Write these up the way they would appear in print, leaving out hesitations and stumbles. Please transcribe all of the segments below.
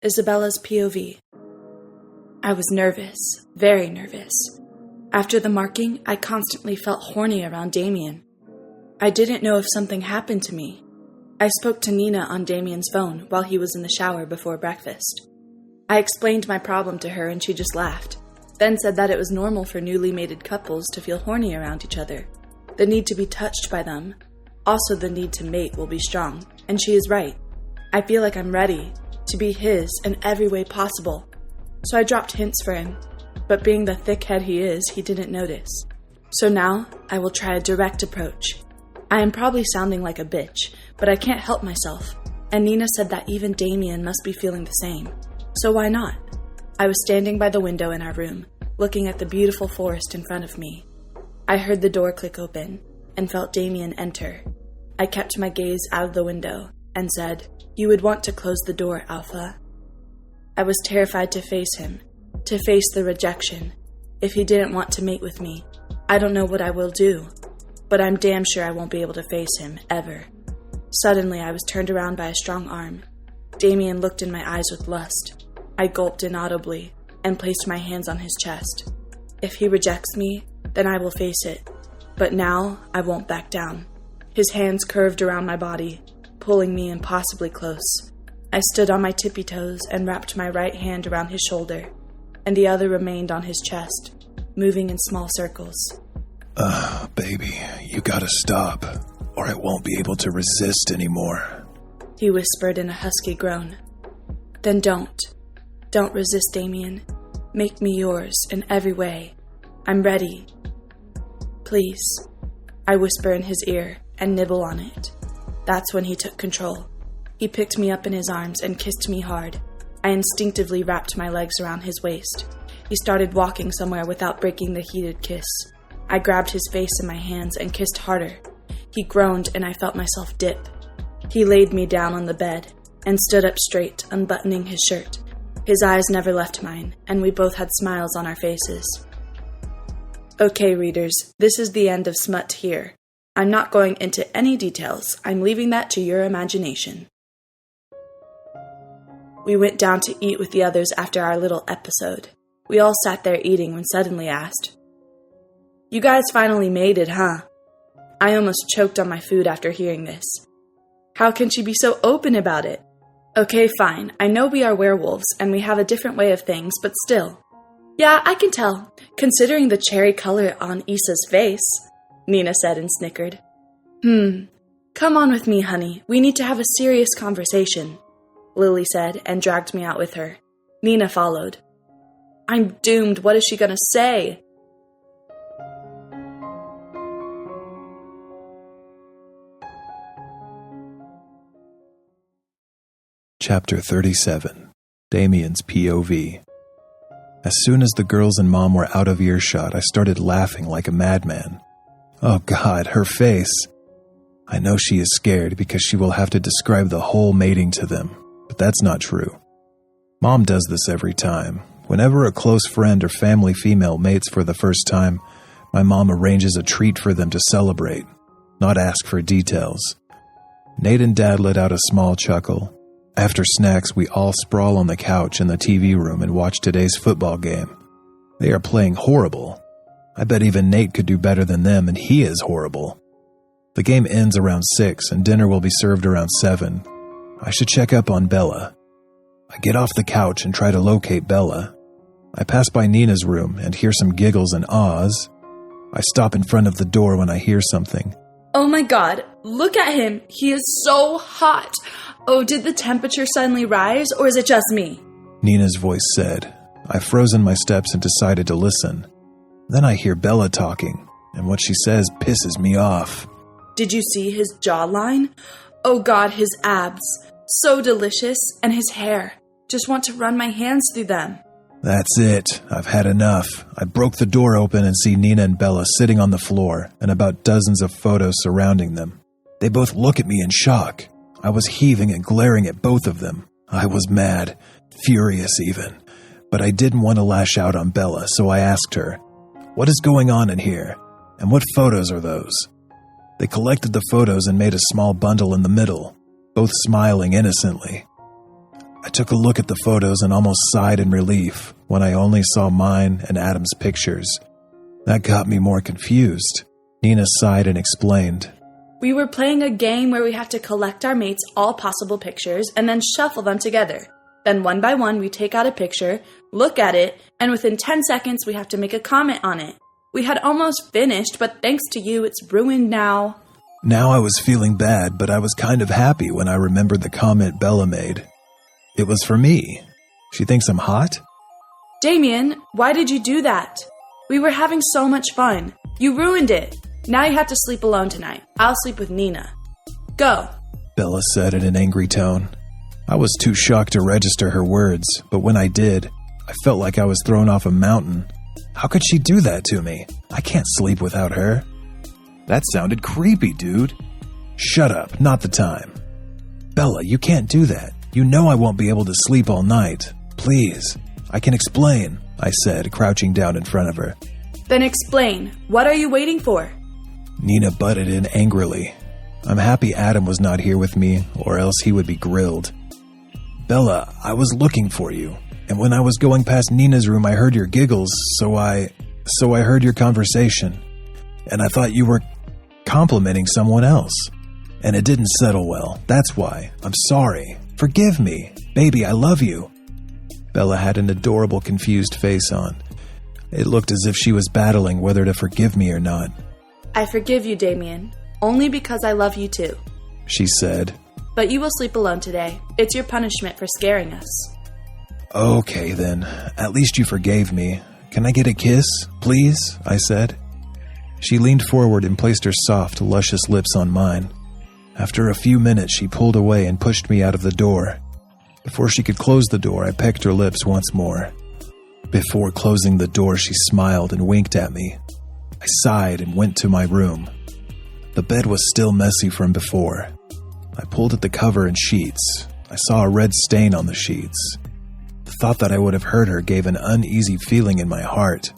Isabella's POV. I was nervous, very nervous. After the marking, I constantly felt horny around Damien. I didn't know if something happened to me. I spoke to Nina on Damien's phone while he was in the shower before breakfast. I explained my problem to her and she just laughed, then said that it was normal for newly mated couples to feel horny around each other. The need to be touched by them, also the need to mate, will be strong, and she is right. I feel like I'm ready to be his in every way possible. So I dropped hints for him, but being the thick head he is, he didn't notice. So now, I will try a direct approach. I am probably sounding like a bitch, but I can't help myself, and Nina said that even Damien must be feeling the same. So why not? I was standing by the window in our room, looking at the beautiful forest in front of me. I heard the door click open, and felt Damien enter. I kept my gaze out of the window, and said, "You would want to close the door, Alpha." I was terrified to face him, to face the rejection. If he didn't want to mate with me, I don't know what I will do, but I'm damn sure I won't be able to face him, ever. Suddenly, I was turned around by a strong arm. Damien looked in my eyes with lust. I gulped inaudibly, and placed my hands on his chest. If he rejects me, then I will face it, but now I won't back down. His hands curved around my body, pulling me impossibly close. I stood on my tippy toes and wrapped my right hand around his shoulder, and the other remained on his chest, moving in small circles. Baby, you gotta stop, or I won't be able to resist anymore, he whispered in a husky groan. Then don't. Don't resist, Damien. Make me yours in every way. I'm ready. Please. I whisper in his ear and nibble on it. That's when he took control. He picked me up in his arms and kissed me hard. I instinctively wrapped my legs around his waist. He started walking somewhere without breaking the heated kiss. I grabbed his face in my hands and kissed harder. He groaned and I felt myself dip. He laid me down on the bed and stood up straight, unbuttoning his shirt. His eyes never left mine, and we both had smiles on our faces. Okay, readers, this is the end of Smut here. I'm not going into any details. I'm leaving that to your imagination. We went down to eat with the others after our little episode. We all sat there eating when suddenly asked, "You guys finally made it, huh?" I almost choked on my food after hearing this. How can she be so open about it? Okay, fine. I know we are werewolves and we have a different way of things, but still. Yeah, I can tell, considering the cherry color on Issa's face, Nina said and snickered. Come on with me, honey. We need to have a serious conversation, Lily said and dragged me out with her. Nina followed. I'm doomed. What is she gonna say? Chapter 37. Damien's POV. As soon as the girls and Mom were out of earshot, I started laughing like a madman. Oh God, her face. I know she is scared because she will have to describe the whole mating to them, but that's not true. Mom does this every time. Whenever a close friend or family female mates for the first time, my mom arranges a treat for them to celebrate, not ask for details. Nate and Dad let out a small chuckle. After snacks, we all sprawl on the couch in the TV room and watch today's football game. They are playing horrible. I bet even Nate could do better than them, and he is horrible. The game ends around 6, and dinner will be served around 7. I should check up on Bella. I get off the couch and try to locate Bella. I pass by Nina's room and hear some giggles and ahs. I stop in front of the door when I hear something. Oh my God, look at him. He is so hot. Oh, did the temperature suddenly rise, or is it just me? Nina's voice said. I froze in my steps and decided to listen. Then I hear Bella talking, and what she says pisses me off. Did you see his jawline? Oh God, his abs. So delicious, and his hair. Just want to run my hands through them. That's it. I've had enough. I broke the door open and see Nina and Bella sitting on the floor, and about dozens of photos surrounding them. They both look at me in shock. I was heaving and glaring at both of them. I was mad, furious even. But I didn't want to lash out on Bella, so I asked her, "What is going on in here? And what photos are those?" They collected the photos and made a small bundle in the middle, both smiling innocently. I took a look at the photos and almost sighed in relief when I only saw mine and Adam's pictures. That got me more confused. Nina sighed and explained. We were playing a game where we had to collect our mates' all possible pictures and then shuffle them together. Then one by one we take out a picture, look at it, and within 10 seconds we have to make a comment on it. We had almost finished, but thanks to you, it's ruined now. Now I was feeling bad, but I was kind of happy when I remembered the comment Bella made. It was for me. She thinks I'm hot? Damien, why did you do that? We were having so much fun. You ruined it. Now you have to sleep alone tonight. I'll sleep with Nina. Go, Bella said in an angry tone. I was too shocked to register her words, but when I did, I felt like I was thrown off a mountain. How could she do that to me? I can't sleep without her. That sounded creepy, dude. Shut up, not the time. Bella, you can't do that. You know I won't be able to sleep all night. Please, I can explain, I said, crouching down in front of her. Then explain. What are you waiting for? Nina butted in angrily. I'm happy Adam was not here with me, or else he would be grilled. Bella, I was looking for you, and when I was going past Nina's room I heard your giggles, so I heard your conversation, and I thought you were complimenting someone else, and it didn't settle well. That's why. I'm sorry. Forgive me. Baby, I love you. Bella had an adorable confused face on. It looked as if she was battling whether to forgive me or not. I forgive you, Damien. Only because I love you too, she said. But you will sleep alone today. It's your punishment for scaring us. Okay, then. At least you forgave me. Can I get a kiss, please? I said. She leaned forward and placed her soft, luscious lips on mine. After a few minutes, she pulled away and pushed me out of the door. Before she could close the door, I pecked her lips once more. Before closing the door, she smiled and winked at me. I sighed and went to my room. The bed was still messy from before. I pulled at the cover and sheets. I saw a red stain on the sheets. The thought that I would have hurt her gave an uneasy feeling in my heart.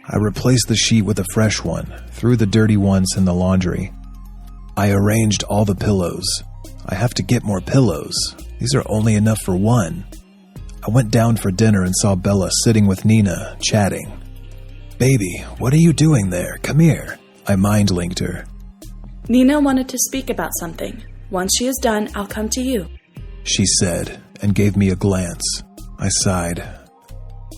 I replaced the sheet with a fresh one, threw the dirty ones in the laundry. I arranged all the pillows. I have to get more pillows. These are only enough for one. I went down for dinner and saw Bella sitting with Nina, chatting. Baby, what are you doing there? Come here. I mind-linked her. Nina wanted to speak about something. Once she is done, I'll come to you, she said, and gave me a glance. I sighed.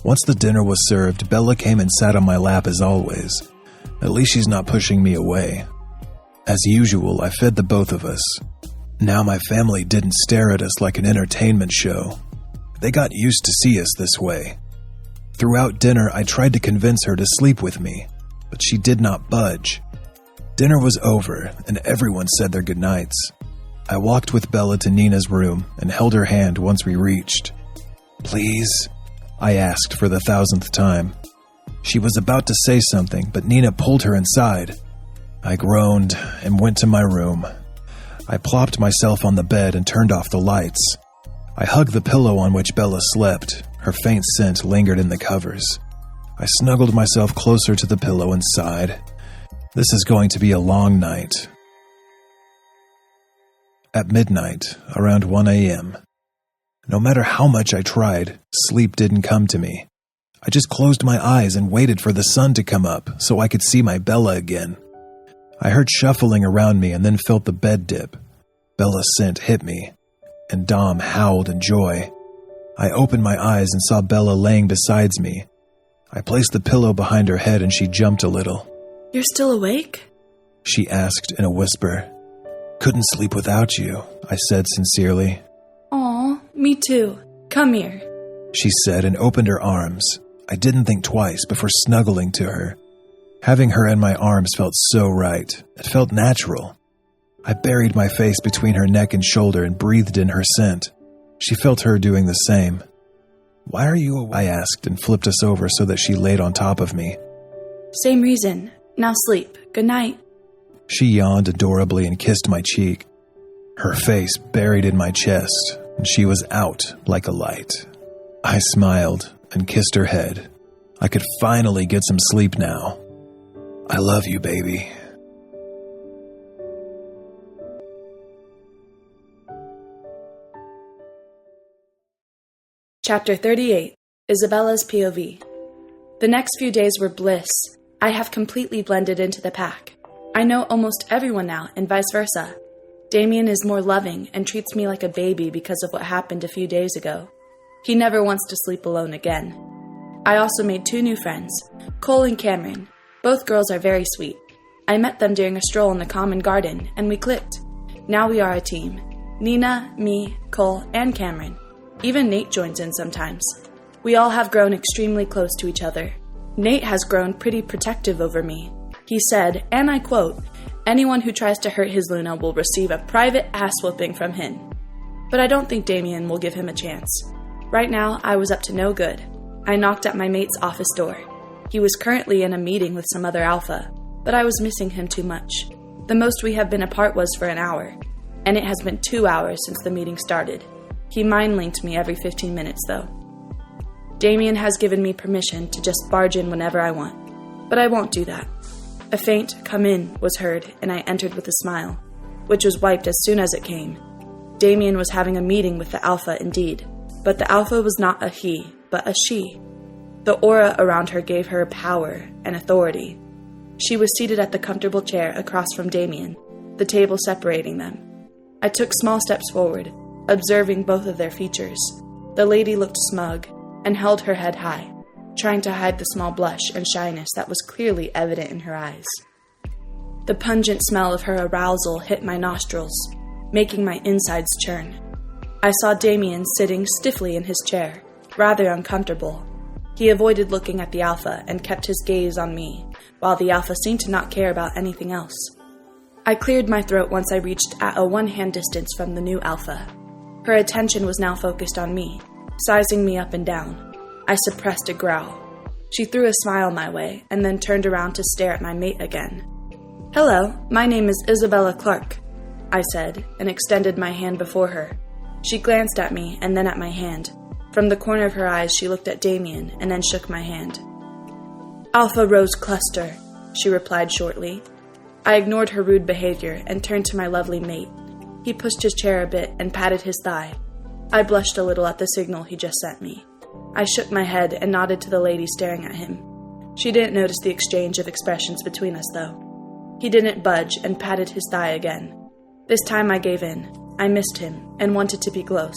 Once the dinner was served, Bella came and sat on my lap as always. At least she's not pushing me away. As usual, I fed the both of us. Now my family didn't stare at us like an entertainment show. They got used to see us this way. Throughout dinner, I tried to convince her to sleep with me, but she did not budge. Dinner was over, and everyone said their goodnights. I walked with Bella to Nina's room and held her hand once we reached. Please? I asked for the 1,000th time. She was about to say something, but Nina pulled her inside. I groaned and went to my room. I plopped myself on the bed and turned off the lights. I hugged the pillow on which Bella slept. Her faint scent lingered in the covers. I snuggled myself closer to the pillow and sighed. This is going to be a long night. At midnight, around 1 a.m., no matter how much I tried, sleep didn't come to me. I just closed my eyes and waited for the sun to come up so I could see my Bella again. I heard shuffling around me and then felt the bed dip. Bella's scent hit me, and Dom howled in joy. I opened my eyes and saw Bella laying beside me. I placed the pillow behind her head and she jumped a little. You're still awake? She asked in a whisper. Couldn't sleep without you, I said sincerely. Aw, me too. Come here, she said and opened her arms. I didn't think twice before snuggling to her. Having her in my arms felt so right. It felt natural. I buried my face between her neck and shoulder and breathed in her scent. She felt her doing the same. Why are you awake? I asked and flipped us over so that she laid on top of me. Same reason. Now sleep. Good night. She yawned adorably and kissed my cheek. Her face buried in my chest, and she was out like a light. I smiled and kissed her head. I could finally get some sleep now. I love you, baby. Chapter 38, Isabella's POV. The next few days were bliss. I have completely blended into the pack. I know almost everyone now, and vice versa. Damien is more loving and treats me like a baby because of what happened a few days ago. He never wants to sleep alone again. I also made 2 new friends, Cole and Cameron. Both girls are very sweet. I met them during a stroll in the common garden, and we clicked. Now we are a team. Nina, me, Cole, and Cameron. Even Nate joins in sometimes. We all have grown extremely close to each other. Nate has grown pretty protective over me. He said, and I quote, "Anyone who tries to hurt his Luna will receive a private ass-whooping from him." But I don't think Damien will give him a chance. Right now, I was up to no good. I knocked at my mate's office door. He was currently in a meeting with some other alpha, but I was missing him too much. The most we have been apart was for an hour, and it has been 2 hours since the meeting started. He mind-linked me every 15 minutes, though. Damien has given me permission to just barge in whenever I want, but I won't do that. A faint "come in" was heard, and I entered with a smile, which was wiped as soon as it came. Damien was having a meeting with the alpha indeed, but the alpha was not a he, but a she. The aura around her gave her power and authority. She was seated at the comfortable chair across from Damien, the table separating them. I took small steps forward, observing both of their features. The lady looked smug and held her head high, trying to hide the small blush and shyness that was clearly evident in her eyes. The pungent smell of her arousal hit my nostrils, making my insides churn. I saw Damien sitting stiffly in his chair, rather uncomfortable. He avoided looking at the alpha and kept his gaze on me, while the alpha seemed to not care about anything else. I cleared my throat once I reached at a one-hand distance from the new alpha. Her attention was now focused on me, sizing me up and down. I suppressed a growl. She threw a smile my way, and then turned around to stare at my mate again. "Hello, my name is Isabella Clark," I said, and extended my hand before her. She glanced at me and then at my hand. From the corner of her eyes, she looked at Damien and then shook my hand. "Alpha Rose Cluster," she replied shortly. I ignored her rude behavior and turned to my lovely mate. He pushed his chair a bit and patted his thigh. I blushed a little at the signal he just sent me. I shook my head and nodded to the lady staring at him. She didn't notice the exchange of expressions between us, though. He didn't budge and patted his thigh again. This time I gave in. I missed him and wanted to be close.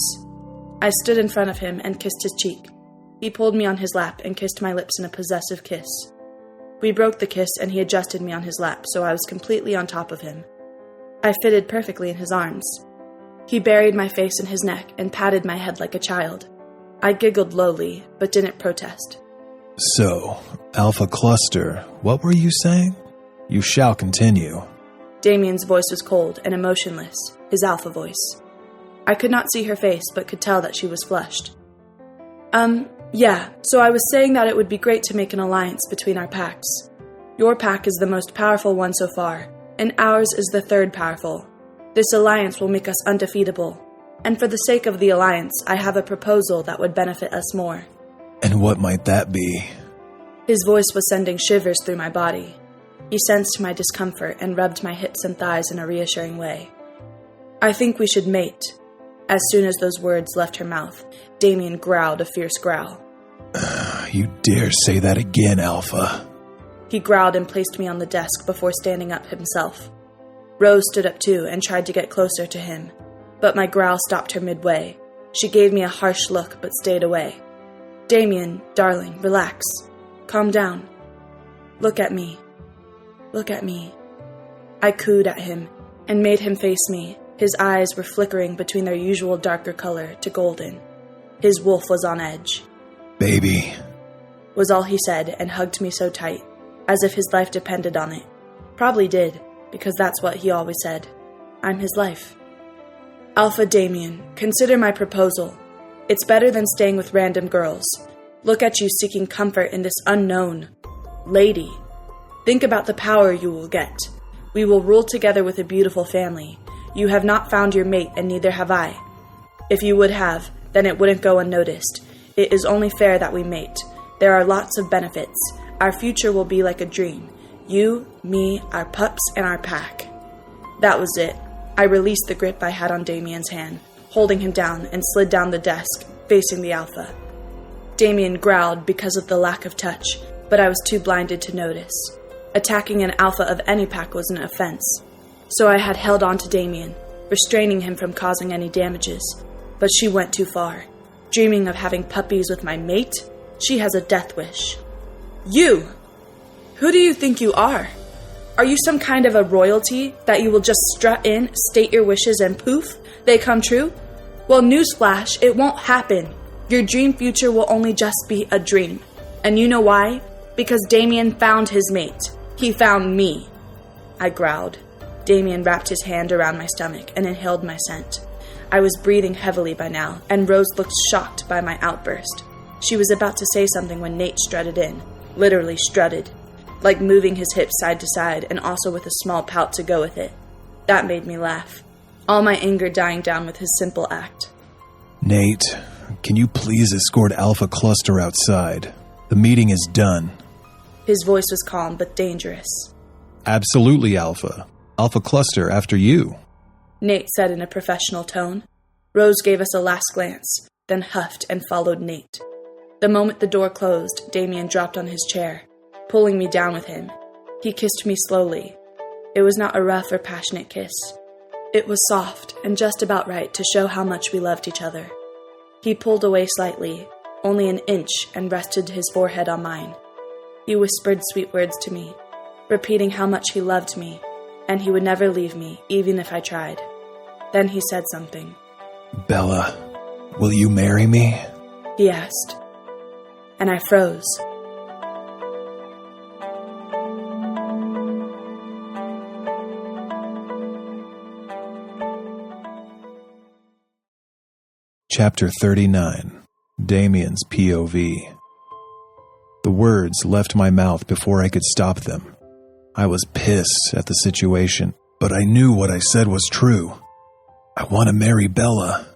I stood in front of him and kissed his cheek. He pulled me on his lap and kissed my lips in a possessive kiss. We broke the kiss and he adjusted me on his lap, so I was completely on top of him. I fitted perfectly in his arms. He buried my face in his neck and patted my head like a child. I giggled lowly, but didn't protest. "So, Alpha Cluster, what were you saying? You shall continue." Damien's voice was cold and emotionless, his alpha voice. I could not see her face, but could tell that she was flushed. Yeah, so I was saying that it would be great to make an alliance between our packs. Your pack is the most powerful one so far, and ours is the third powerful. This alliance will make us undefeatable, and for the sake of the alliance, I have a proposal that would benefit us more. "And what might that be?" His voice was sending shivers through my body. He sensed my discomfort and rubbed my hips and thighs in a reassuring way. "I think we should mate." As soon as those words left her mouth, Damien growled a fierce growl. "You dare say that again, Alpha." He growled and placed me on the desk before standing up himself. Rose stood up too and tried to get closer to him, but my growl stopped her midway. She gave me a harsh look but stayed away. "Damien, darling, relax. Calm down. Look at me. Look at me." I cooed at him and made him face me. His eyes were flickering between their usual darker color to golden. His wolf was on edge. "Baby," was all he said, and hugged me so tight, as if his life depended on it. Probably did, because that's what he always said. I'm his life. "Alpha Damien, consider my proposal. It's better than staying with random girls. Look at you seeking comfort in this unknown lady. Think about the power you will get. We will rule together with a beautiful family. You have not found your mate, and neither have I. If you would have, then it wouldn't go unnoticed. It is only fair that we mate. There are lots of benefits. Our future will be like a dream. You, me, our pups, and our pack." That was it. I released the grip I had on Damien's hand, holding him down, and slid down the desk, facing the alpha. Damien growled because of the lack of touch, but I was too blinded to notice. Attacking an alpha of any pack was an offense, so I had held on to Damien, restraining him from causing any damages. But she went too far. Dreaming of having puppies with my mate, she has a death wish. You! Who do you think you are? Are you some kind of a royalty that you will just strut in, state your wishes, and poof, they come true? Well, newsflash, it won't happen. Your dream future will only just be a dream. And you know why? Because Damien found his mate. He found me. I growled. Damien wrapped his hand around my stomach and inhaled my scent. I was breathing heavily by now, and Rose looked shocked by my outburst. She was about to say something when Nate strutted in. Literally strutted. Like moving his hips side to side, and also with a small pout to go with it. That made me laugh. All my anger dying down with his simple act. Nate, can you please escort Alpha Cluster outside? The meeting is done. His voice was calm but dangerous. Absolutely, Alpha. Alpha Cluster after you. Nate said in a professional tone. Rose gave us a last glance, then huffed and followed Nate. The moment the door closed, Damien dropped on his chair, pulling me down with him. He kissed me slowly. It was not a rough or passionate kiss. It was soft and just about right to show how much we loved each other. He pulled away slightly, only an inch, and rested his forehead on mine. He whispered sweet words to me, repeating how much he loved me, and he would never leave me, even if I tried. Then he said something. Bella, will you marry me? He asked. And I froze. Chapter 39. Damien's POV. The words left my mouth before I could stop them. I was pissed at the situation, but I knew what I said was true. I want to marry Bella,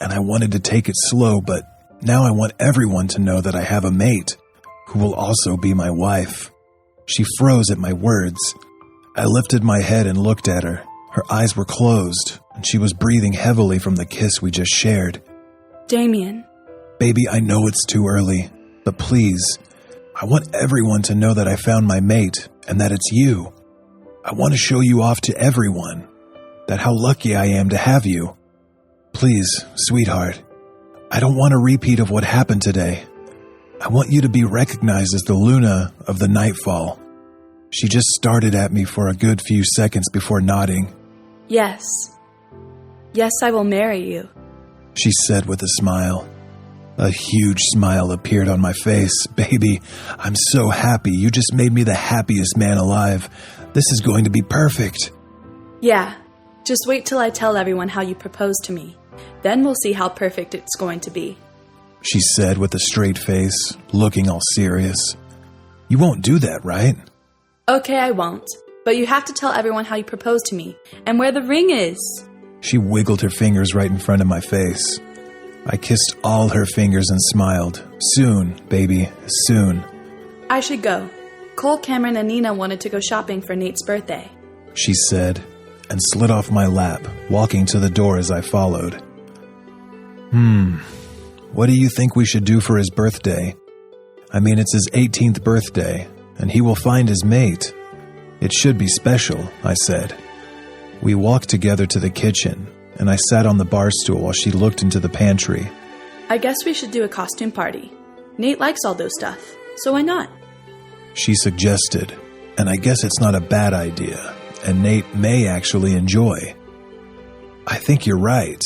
and I wanted to take it slow, but now I want everyone to know that I have a mate, who will also be my wife. She froze at my words. I lifted my head and looked at her. Her eyes were closed, and she was breathing heavily from the kiss we just shared. Damien. Baby, I know it's too early, but please, I want everyone to know that I found my mate, and that it's you. I want to show you off to everyone, that how lucky I am to have you. Please, sweetheart, I don't want a repeat of what happened today. I want you to be recognized as the Luna of the Nightfall. She just started at me for a good few seconds before nodding. Yes. Yes, I will marry you, she said with a smile. A huge smile appeared on my face. Baby, I'm so happy. You just made me the happiest man alive. This is going to be perfect. Yeah, just wait till I tell everyone how you proposed to me. Then we'll see how perfect it's going to be, she said with a straight face, looking all serious. You won't do that, right? Okay, I won't. But you have to tell everyone how you proposed to me and where the ring is. She wiggled her fingers right in front of my face. I kissed all her fingers and smiled. Soon, baby, soon. I should go. Cole, Cameron, and Nina wanted to go shopping for Nate's birthday, she said, and slid off my lap, walking to the door as I followed. What do you think we should do for his birthday? I mean, it's his 18th birthday, and he will find his mate. It should be special, I said. We walked together to the kitchen, and I sat on the bar stool while she looked into the pantry. I guess we should do a costume party. Nate likes all those stuff, so why not? She suggested, and I guess it's not a bad idea, and Nate may actually enjoy. I think you're right.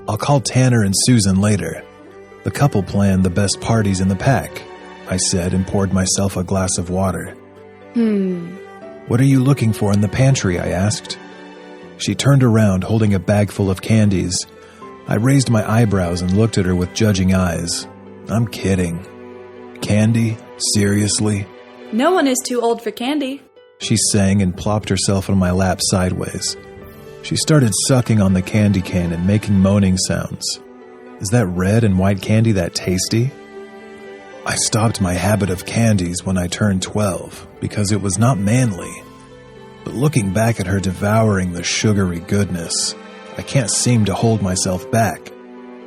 I'll call Tanner and Susan later. The couple planned the best parties in the pack, I said and poured myself a glass of water. What are you looking for in the pantry? I asked. She turned around holding a bag full of candies. I raised my eyebrows and looked at her with judging eyes. I'm kidding. Candy? Seriously? No one is too old for candy, she sang and plopped herself on my lap sideways. She started sucking on the candy cane and making moaning sounds. Is that red and white candy that tasty? I stopped my habit of candies when I turned 12 because it was not manly. But looking back at her devouring the sugary goodness, I can't seem to hold myself back.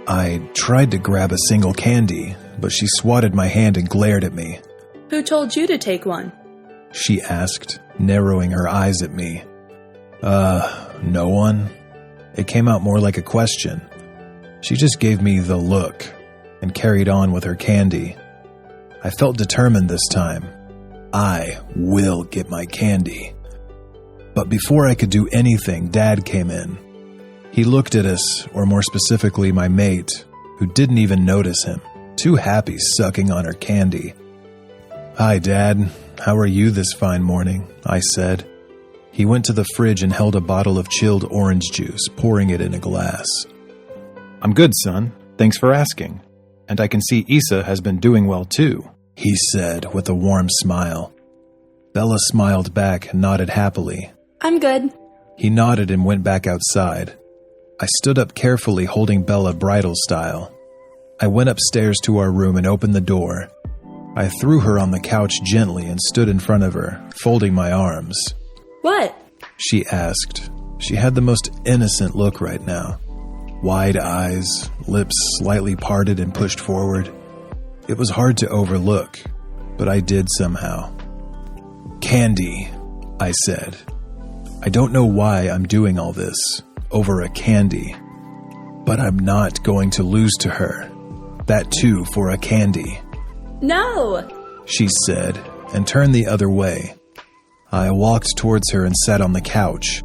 I tried to grab a single candy, but she swatted my hand and glared at me. Who told you to take one? She asked, narrowing her eyes at me. No one. It came out more like a question. She just gave me the look and carried on with her candy. I felt determined this time. I will get my candy. But before I could do anything, Dad came in. He looked at us, or more specifically my mate, who didn't even notice him, too happy sucking on her candy. "Hi, Dad. How are you this fine morning?" I said. He went to the fridge and held a bottle of chilled orange juice, pouring it in a glass. "I'm good, son. Thanks for asking. And I can see Issa has been doing well too," he said with a warm smile. Bella smiled back and nodded happily. I'm good. He nodded and went back outside. I stood up carefully, holding Bella bridal style. I went upstairs to our room and opened the door. I threw her on the couch gently and stood in front of her, folding my arms. What? She asked. She had the most innocent look right now. Wide eyes, lips slightly parted and pushed forward. It was hard to overlook, but I did somehow. "Candy," I said. I don't know why I'm doing all this, over a candy. But I'm not going to lose to her. That too for a candy. No! She said, and turned the other way. I walked towards her and sat on the couch.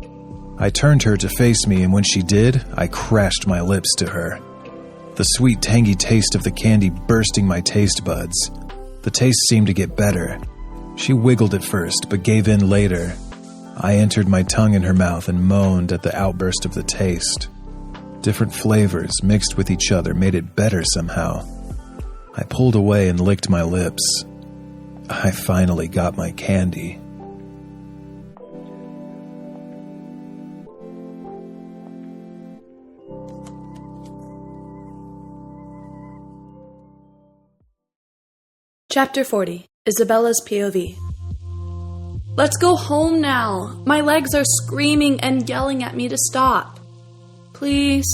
I turned her to face me, and when she did, I crashed my lips to her. The sweet, tangy taste of the candy bursting my taste buds. The taste seemed to get better. She wiggled at first, but gave in later. I entered my tongue in her mouth and moaned at the outburst of the taste. Different flavors mixed with each other made it better somehow. I pulled away and licked my lips. I finally got my candy. Chapter 40. Isabella's POV. Let's go home now. My legs are screaming and yelling at me to stop. Please,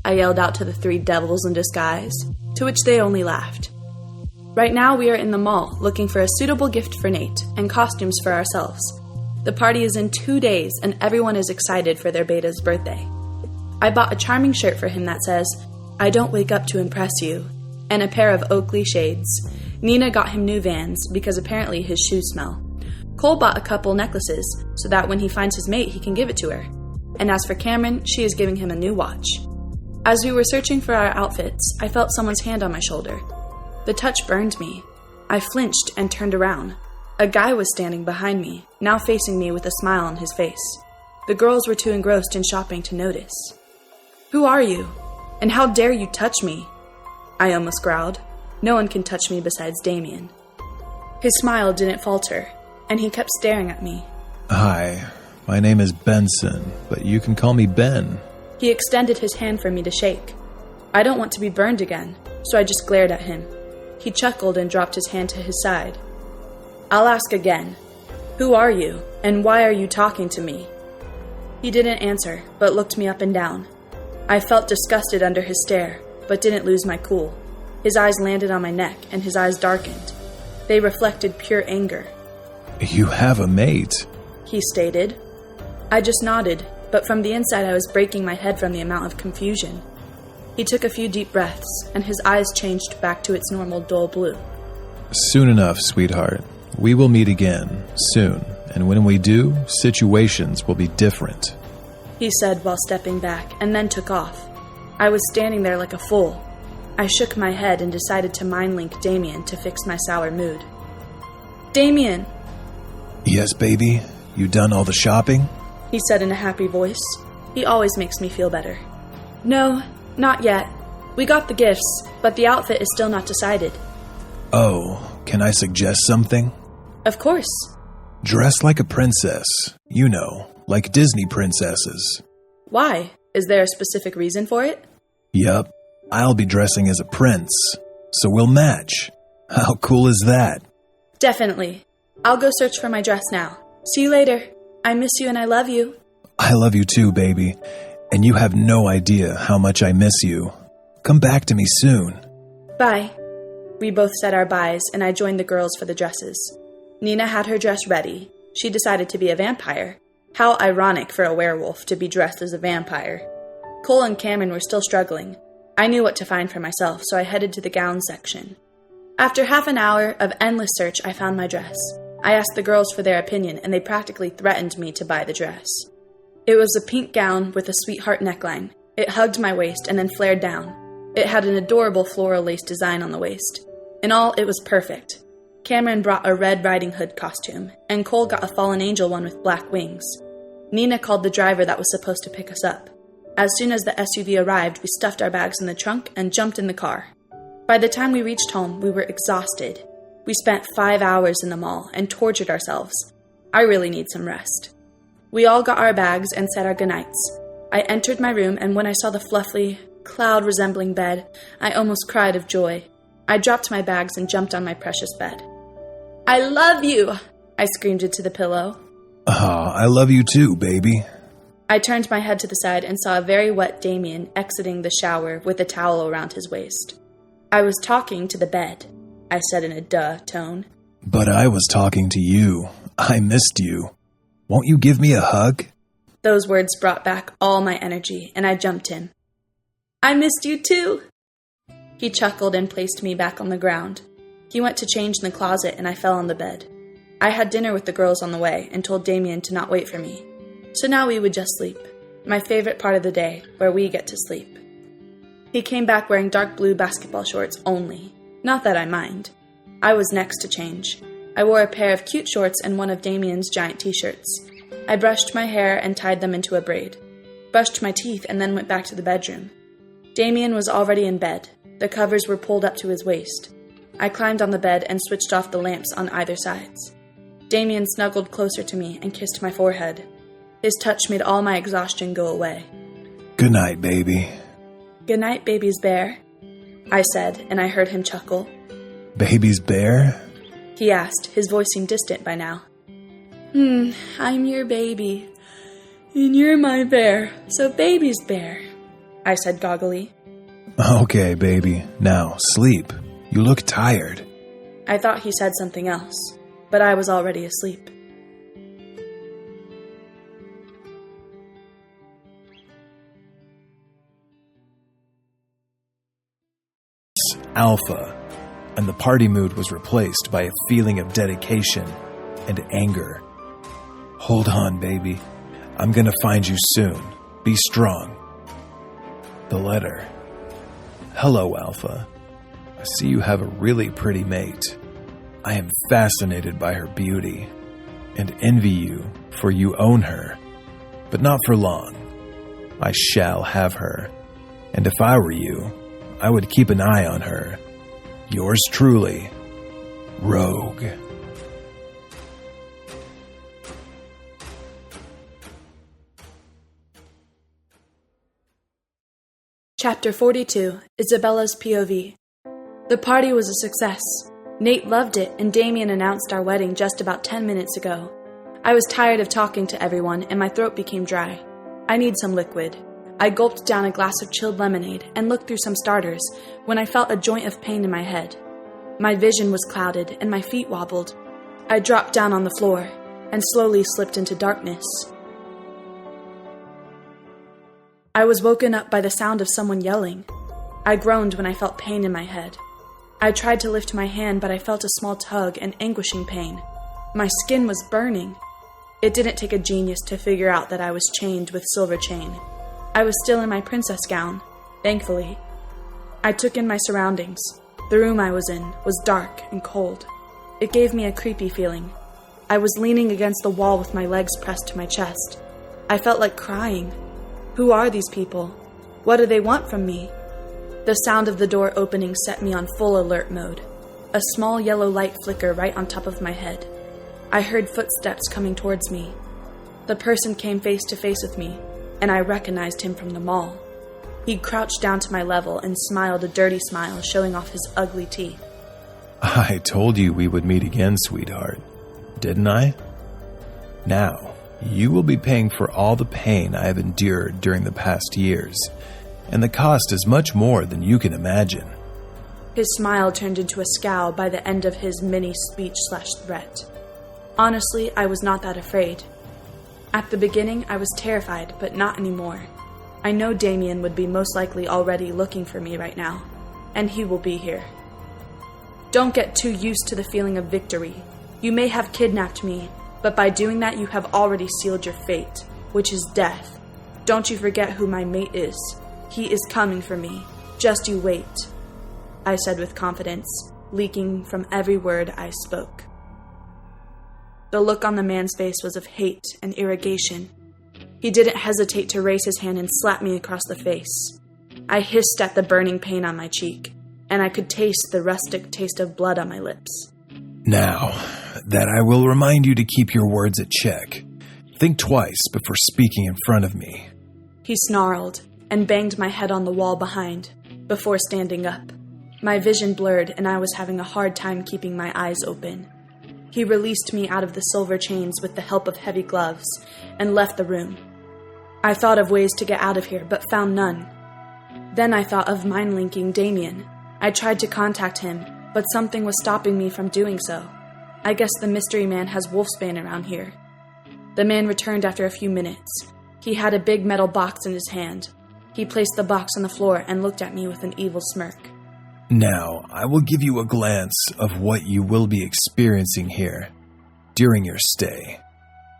I yelled out to the three devils in disguise, to which they only laughed. Right now we are in the mall looking for a suitable gift for Nate and costumes for ourselves. The party is in 2 days and everyone is excited for their beta's birthday. I bought a charming shirt for him that says, "I don't wake up to impress you," and a pair of Oakley shades. Nina got him new Vans because apparently his shoes smell. Cole bought a couple necklaces so that when he finds his mate, he can give it to her. And as for Cameron, she is giving him a new watch. As we were searching for our outfits, I felt someone's hand on my shoulder. The touch burned me. I flinched and turned around. A guy was standing behind me, now facing me with a smile on his face. The girls were too engrossed in shopping to notice. "Who are you? And how dare you touch me?" I almost growled. No one can touch me besides Damien. His smile didn't falter, and he kept staring at me. "Hi, my name is Benson, but you can call me Ben." He extended his hand for me to shake. I don't want to be burned again, so I just glared at him. He chuckled and dropped his hand to his side. "I'll ask again. Who are you, and why are you talking to me?" He didn't answer, but looked me up and down. I felt disgusted under his stare, but didn't lose my cool. His eyes landed on my neck, and his eyes darkened. They reflected pure anger. "You have a mate," he stated. I just nodded, but from the inside I was breaking my head from the amount of confusion. He took a few deep breaths, and his eyes changed back to its normal dull blue. "Soon enough, sweetheart. We will meet again, soon, and when we do, situations will be different," he said while stepping back, and then took off. I was standing there like a fool. I shook my head and decided to mind-link Damien to fix my sour mood. "Damien!" "Yes, baby? You done all the shopping?" he said in a happy voice. He always makes me feel better. "No, not yet. We got the gifts, but the outfit is still not decided." "Oh, can I suggest something?" "Of course." "Dress like a princess. You know, like Disney princesses." "Why? Is there a specific reason for it?" "Yup. I'll be dressing as a prince, so we'll match. How cool is that?" "Definitely. I'll go search for my dress now. See you later. I miss you and I love you." "I love you too, baby. And you have no idea how much I miss you. Come back to me soon. Bye. We both said our byes, and I joined the girls for the dresses. Nina had her dress ready. She decided to be a vampire. How ironic for a werewolf to be dressed as a vampire. Cole and Cameron were still struggling. I knew what to find for myself, so I headed to the gown section. After half an hour of endless search, I found my dress. I asked the girls for their opinion, and they practically threatened me to buy the dress. It was a pink gown with a sweetheart neckline. It hugged my waist and then flared down. It had an adorable floral lace design on the waist. In all, it was perfect. Cameron brought a Red Riding Hood costume, and Cole got a fallen angel one with black wings. Nina called the driver that was supposed to pick us up. As soon as the SUV arrived, we stuffed our bags in the trunk and jumped in the car. By the time we reached home, we were exhausted. We spent 5 hours in the mall and tortured ourselves. I really need some rest. We all got our bags and said our goodnights. I entered my room, and when I saw the fluffy, cloud-resembling bed, I almost cried of joy. I dropped my bags and jumped on my precious bed. "I love you!" I screamed into the pillow. I love you too, baby. I turned my head to the side and saw a very wet Damien exiting the shower with a towel around his waist. "I was talking to the bed," I said in a duh tone. But I was talking to you. I missed you. Won't you give me a hug? Those words brought back all my energy, and I jumped in. "I missed you too!" He chuckled and placed me back on the ground. He went to change in the closet, and I fell on the bed. I had dinner with the girls on the way and told Damien to not wait for me. So now we would just sleep. My favorite part of the day, where we get to sleep. He came back wearing dark blue basketball shorts only. Not that I mind. I was next to change. I wore a pair of cute shorts and one of Damien's giant t-shirts. I brushed my hair and tied them into a braid. Brushed my teeth and then went back to the bedroom. Damien was already in bed. The covers were pulled up to his waist. I climbed on the bed and switched off the lamps on either sides. Damien snuggled closer to me and kissed my forehead. His touch made all my exhaustion go away. Good night, baby. "Good night, baby's bear," I said, and I heard him chuckle. Baby's bear? He asked. His voice seemed distant by now. I'm your baby. And you're my bear, so baby's bear," I said goggily. Okay, baby. Now, sleep. You look tired. I thought he said something else, but I was already asleep. Alpha, and the party mood was replaced by a feeling of dedication and anger. Hold on, baby. I'm gonna find you soon. Be strong. The letter. Hello, Alpha. I see you have a really pretty mate. I am fascinated by her beauty and envy you, for you own her, but not for long. I shall have her, and if I were you, I would keep an eye on her. Yours truly, Rogue. Chapter 42, Isabella's POV. The party was a success. Nate loved it, and Damien announced our wedding just about 10 minutes ago. I was tired of talking to everyone, and my throat became dry. I need some liquid. I gulped down a glass of chilled lemonade and looked through some starters when I felt a joint of pain in my head. My vision was clouded, and my feet wobbled. I dropped down on the floor and slowly slipped into darkness. I was woken up by the sound of someone yelling. I groaned when I felt pain in my head. I tried to lift my hand, but I felt a small tug and anguishing pain. My skin was burning. It didn't take a genius to figure out that I was chained with silver chain. I was still in my princess gown, thankfully. I took in my surroundings. The room I was in was dark and cold. It gave me a creepy feeling. I was leaning against the wall with my legs pressed to my chest. I felt like crying. Who are these people? What do they want from me? The sound of the door opening set me on full alert mode. A small yellow light flickered right on top of my head. I heard footsteps coming towards me. The person came face to face with me, and I recognized him from the mall. He crouched down to my level and smiled a dirty smile, showing off his ugly teeth. I told you we would meet again, sweetheart, didn't I? Now, you will be paying for all the pain I have endured during the past years. and the cost is much more than you can imagine. His smile turned into a scowl by the end of his mini speech/threat. Honestly, I was not that afraid. At the beginning, I was terrified, but not anymore. I know Damien would be most likely already looking for me right now, and he will be here. Don't get too used to the feeling of victory. You may have kidnapped me, but by doing that you have already sealed your fate, which is death. Don't you forget who my mate is. He is coming for me. Just you wait, I said with confidence, leaking from every word I spoke. The look on the man's face was of hate and irritation. He didn't hesitate to raise his hand and slap me across the face. I hissed at the burning pain on my cheek, and I could taste the rustic taste of blood on my lips. Now, that I will remind you to keep your words at check. Think twice before speaking in front of me. He snarled and banged my head on the wall behind, before standing up. My vision blurred, and I was having a hard time keeping my eyes open. He released me out of the silver chains with the help of heavy gloves, and left the room. I thought of ways to get out of here, but found none. Then I thought of mind-linking Damien. I tried to contact him, but something was stopping me from doing so. I guess the mystery man has wolfsbane around here. The man returned after a few minutes. He had a big metal box in his hand. He placed the box on the floor and looked at me with an evil smirk. Now, I will give you a glance of what you will be experiencing here during your stay,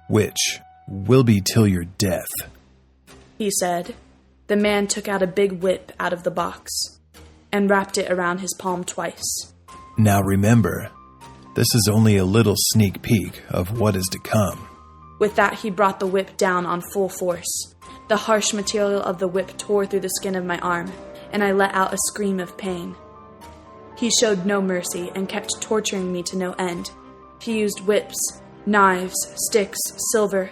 which will be till your death, he said. The man took out a big whip out of the box and wrapped it around his palm twice. Now remember, this is only a little sneak peek of what is to come. With that, he brought the whip down on full force. The harsh material of the whip tore through the skin of my arm, and I let out a scream of pain. He showed no mercy and kept torturing me to no end. He used whips, knives, sticks, silver,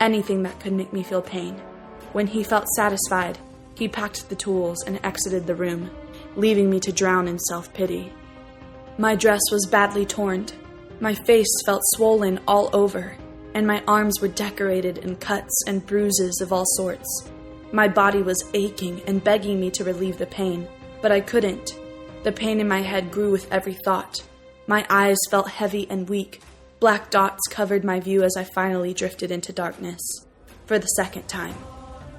anything that could make me feel pain. When he felt satisfied, he packed the tools and exited the room, leaving me to drown in self-pity. My dress was badly torn. My face felt swollen all over, and my arms were decorated in cuts and bruises of all sorts. My body was aching and begging me to relieve the pain, but I couldn't. The pain in my head grew with every thought. My eyes felt heavy and weak. Black dots covered my view as I finally drifted into darkness. For the second time.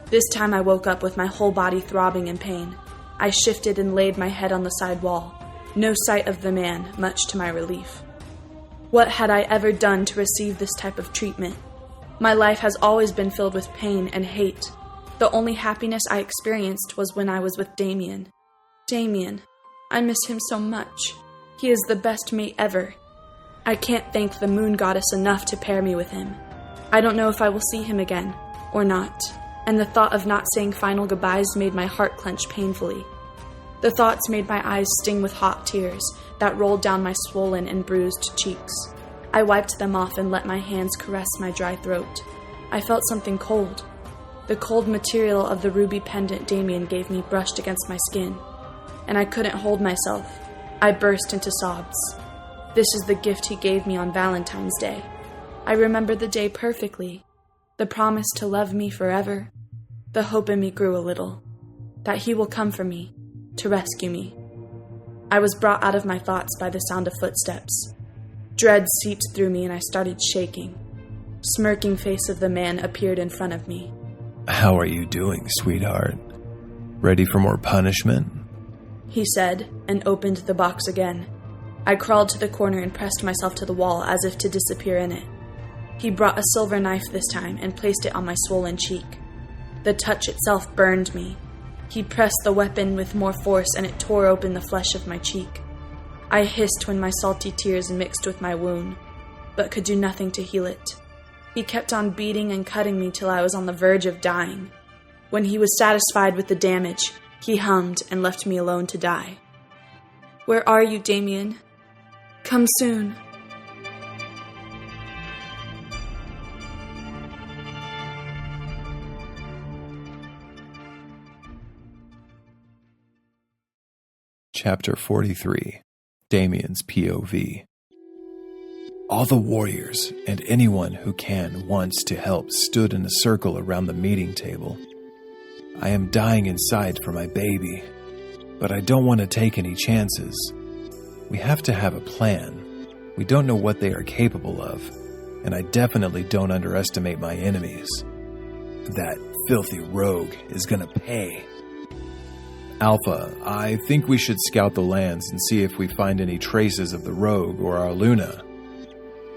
This time I woke up with my whole body throbbing in pain. I shifted and laid my head on the side wall. No sight of the man, much to my relief. What had I ever done to receive this type of treatment? My life has always been filled with pain and hate. The only happiness I experienced was when I was with Damien. Damien. I miss him so much. He is the best mate ever. I can't thank the moon goddess enough to pair me with him. I don't know if I will see him again, or not, and the thought of not saying final goodbyes made my heart clench painfully. The thoughts made my eyes sting with hot tears that rolled down my swollen and bruised cheeks. I wiped them off and let my hands caress my dry throat. I felt something cold. The cold material of the ruby pendant Damien gave me brushed against my skin, and I couldn't hold myself. I burst into sobs. This is the gift he gave me on Valentine's Day. I remember the day perfectly. The promise to love me forever. The hope in me grew a little. That he will come for me, to rescue me. I was brought out of my thoughts by the sound of footsteps. Dread seeped through me and I started shaking. Smirking face of the man appeared in front of me. How are you doing, sweetheart? Ready for more punishment? He said, and opened the box again. I crawled to the corner and pressed myself to the wall as if to disappear in it. He brought a silver knife this time and placed it on my swollen cheek. The touch itself burned me. He pressed the weapon with more force and it tore open the flesh of my cheek. I hissed when my salty tears mixed with my wound, but could do nothing to heal it. He kept on beating and cutting me till I was on the verge of dying. When he was satisfied with the damage, he hummed and left me alone to die. Where are you, Damien? Come soon. Chapter 43. Damien's POV. All the warriors and anyone who can wants to help stood in a circle around the meeting table. I am dying inside for my baby, but I don't want to take any chances. We have to have a plan. We don't know what they are capable of, and I definitely don't underestimate my enemies. That filthy rogue is gonna pay. Alpha, I think we should scout the lands and see if we find any traces of the rogue or our Luna.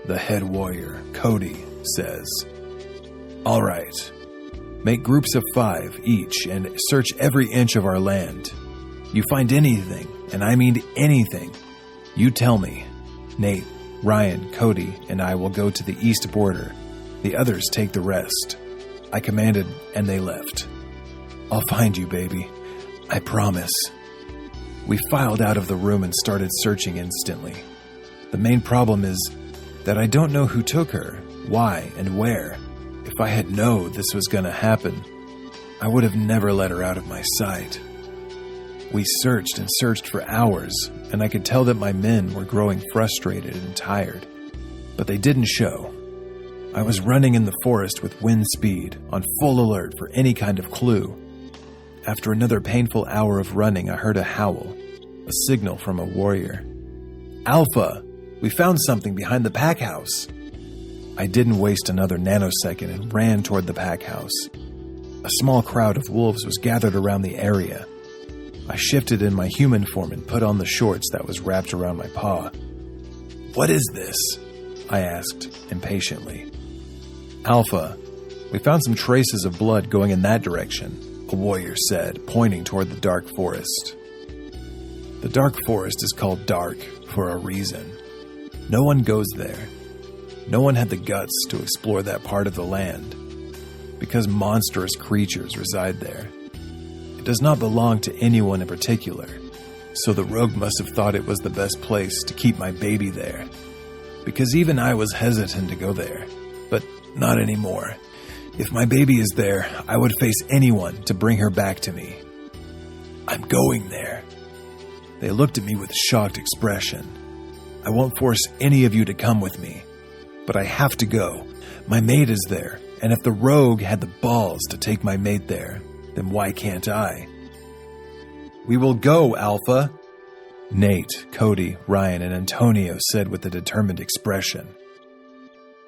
The head warrior, Cody, says. All right. Make groups of 5 each and search every inch of our land. You find anything, and I mean anything, you tell me. Nate, Ryan, Cody, and I will go to the east border. The others take the rest. I commanded, and they left. I'll find you, baby. I promise. We filed out of the room and started searching instantly. The main problem is that I don't know who took her, why, and where. If I had known this was going to happen, I would have never let her out of my sight. We searched and searched for hours, and I could tell that my men were growing frustrated and tired, but they didn't show. I was running in the forest with wind speed, on full alert for any kind of clue. After another painful hour of running, I heard a howl, a signal from a warrior. Alpha, we found something behind the pack house. I didn't waste another nanosecond and ran toward the pack house. A small crowd of wolves was gathered around the area. I shifted in my human form and put on the shorts that was wrapped around my paw. What is this? I asked, impatiently. Alpha, we found some traces of blood going in that direction, a warrior said, pointing toward the dark forest. The dark forest is called dark for a reason. No one goes there. No one had the guts to explore that part of the land, because monstrous creatures reside there. It does not belong to anyone in particular, so the rogue must have thought it was the best place to keep my baby there, because even I was hesitant to go there, but not anymore. If my baby is there, I would face anyone to bring her back to me. I'm going there. They looked at me with a shocked expression. I won't force any of you to come with me, but I have to go. My mate is there, and if the rogue had the balls to take my mate there, then why can't I? We will go, Alpha, Nate, Cody, Ryan, and Antonio said with a determined expression.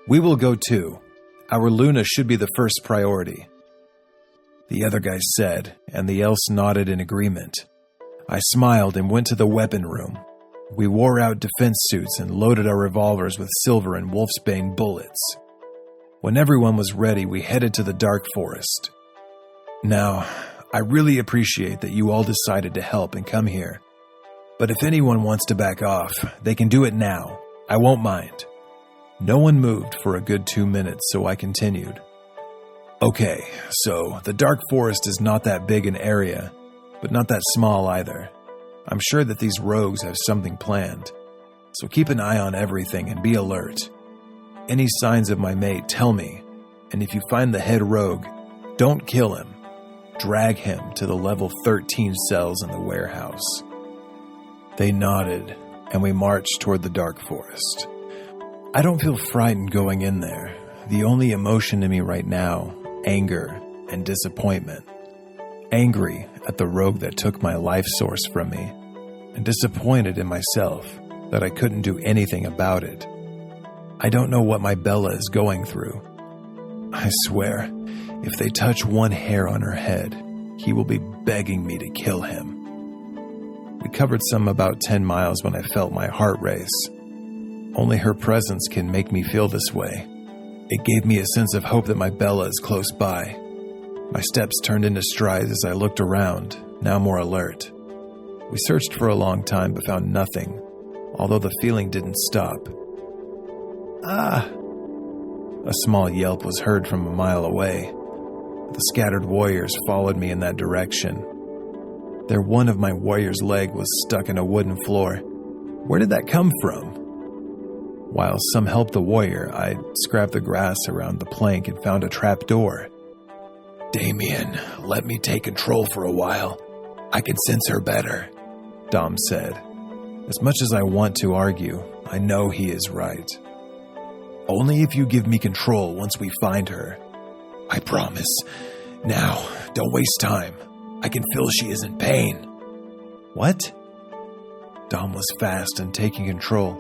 We will go too. Our Luna should be the first priority. The other guys said, and the else nodded in agreement. I smiled and went to the weapon room. We wore out defense suits and loaded our revolvers with silver and wolfsbane bullets. When everyone was ready, we headed to the dark forest. Now, I really appreciate that you all decided to help and come here. But if anyone wants to back off, they can do it now. I won't mind. No one moved for a good 2 minutes, so I continued. Okay, so the dark forest is not that big an area, but not that small either. I'm sure that these rogues have something planned, so keep an eye on everything and be alert. Any signs of my mate, tell me, and if you find the head rogue, don't kill him. Drag him to the level 13 cells in the warehouse. They nodded, and we marched toward the dark forest. I don't feel frightened going in there. The only emotion in me right now, anger and disappointment. Angry at the rogue that took my life source from me, and disappointed in myself that I couldn't do anything about it. I don't know what my Bella is going through. I swear, if they touch one hair on her head, he will be begging me to kill him. We covered some about 10 miles when I felt my heart race. Only her presence can make me feel this way. It gave me a sense of hope that my Bella is close by. My steps turned into strides as I looked around, now more alert. We searched for a long time but found nothing, although the feeling didn't stop. Ah! A small yelp was heard from a mile away. The scattered warriors followed me in that direction. There, one of my warrior's leg was stuck in a wooden floor. Where did that come from? While some helped the warrior, I scraped the grass around the plank and found a trap door. Damien, let me take control for a while. I can sense her better, Dom said. As much as I want to argue, I know he is right. Only if you give me control once we find her. I promise. Now, don't waste time. I can feel she is in pain. What? Dom was fast and taking control.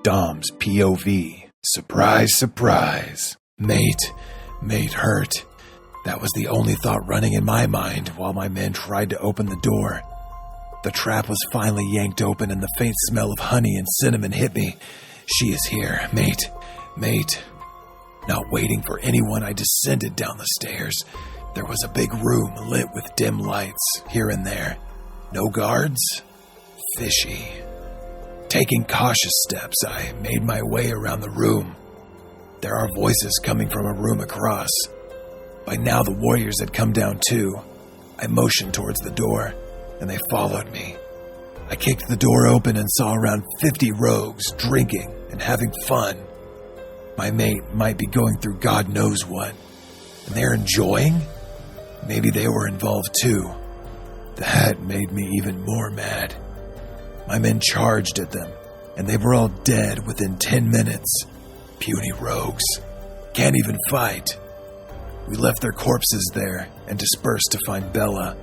Dom's POV. Surprise, surprise. Mate hurt. That was the only thought running in my mind while my men tried to open the door. The trap was finally yanked open and the faint smell of honey and cinnamon hit me. She is here, mate. Not waiting for anyone, I descended down the stairs. There was a big room lit with dim lights here and there. No guards? Fishy. Taking cautious steps, I made my way around the room. There are voices coming from a room across. By now the warriors had come down too. I motioned towards the door, and they followed me. I kicked the door open and saw around 50 rogues drinking and having fun. My mate might be going through God knows what, and they're enjoying? Maybe they were involved too. That made me even more mad. My men charged at them, and they were all dead within 10 minutes. Puny rogues. Can't even fight. We left their corpses there and dispersed to find Bella.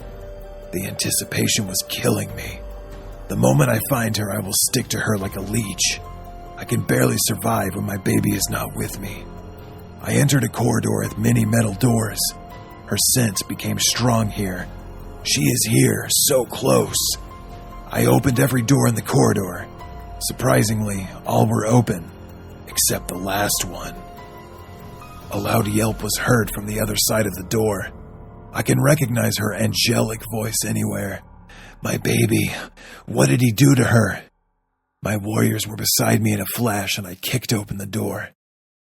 The anticipation was killing me. The moment I find her, I will stick to her like a leech. I can barely survive when my baby is not with me. I entered a corridor with many metal doors. Her scent became strong here. She is here, so close. I opened every door in the corridor. Surprisingly, all were open, except the last one. A loud yelp was heard from the other side of the door. I can recognize her angelic voice anywhere. My baby, what did he do to her? My warriors were beside me in a flash, and I kicked open the door.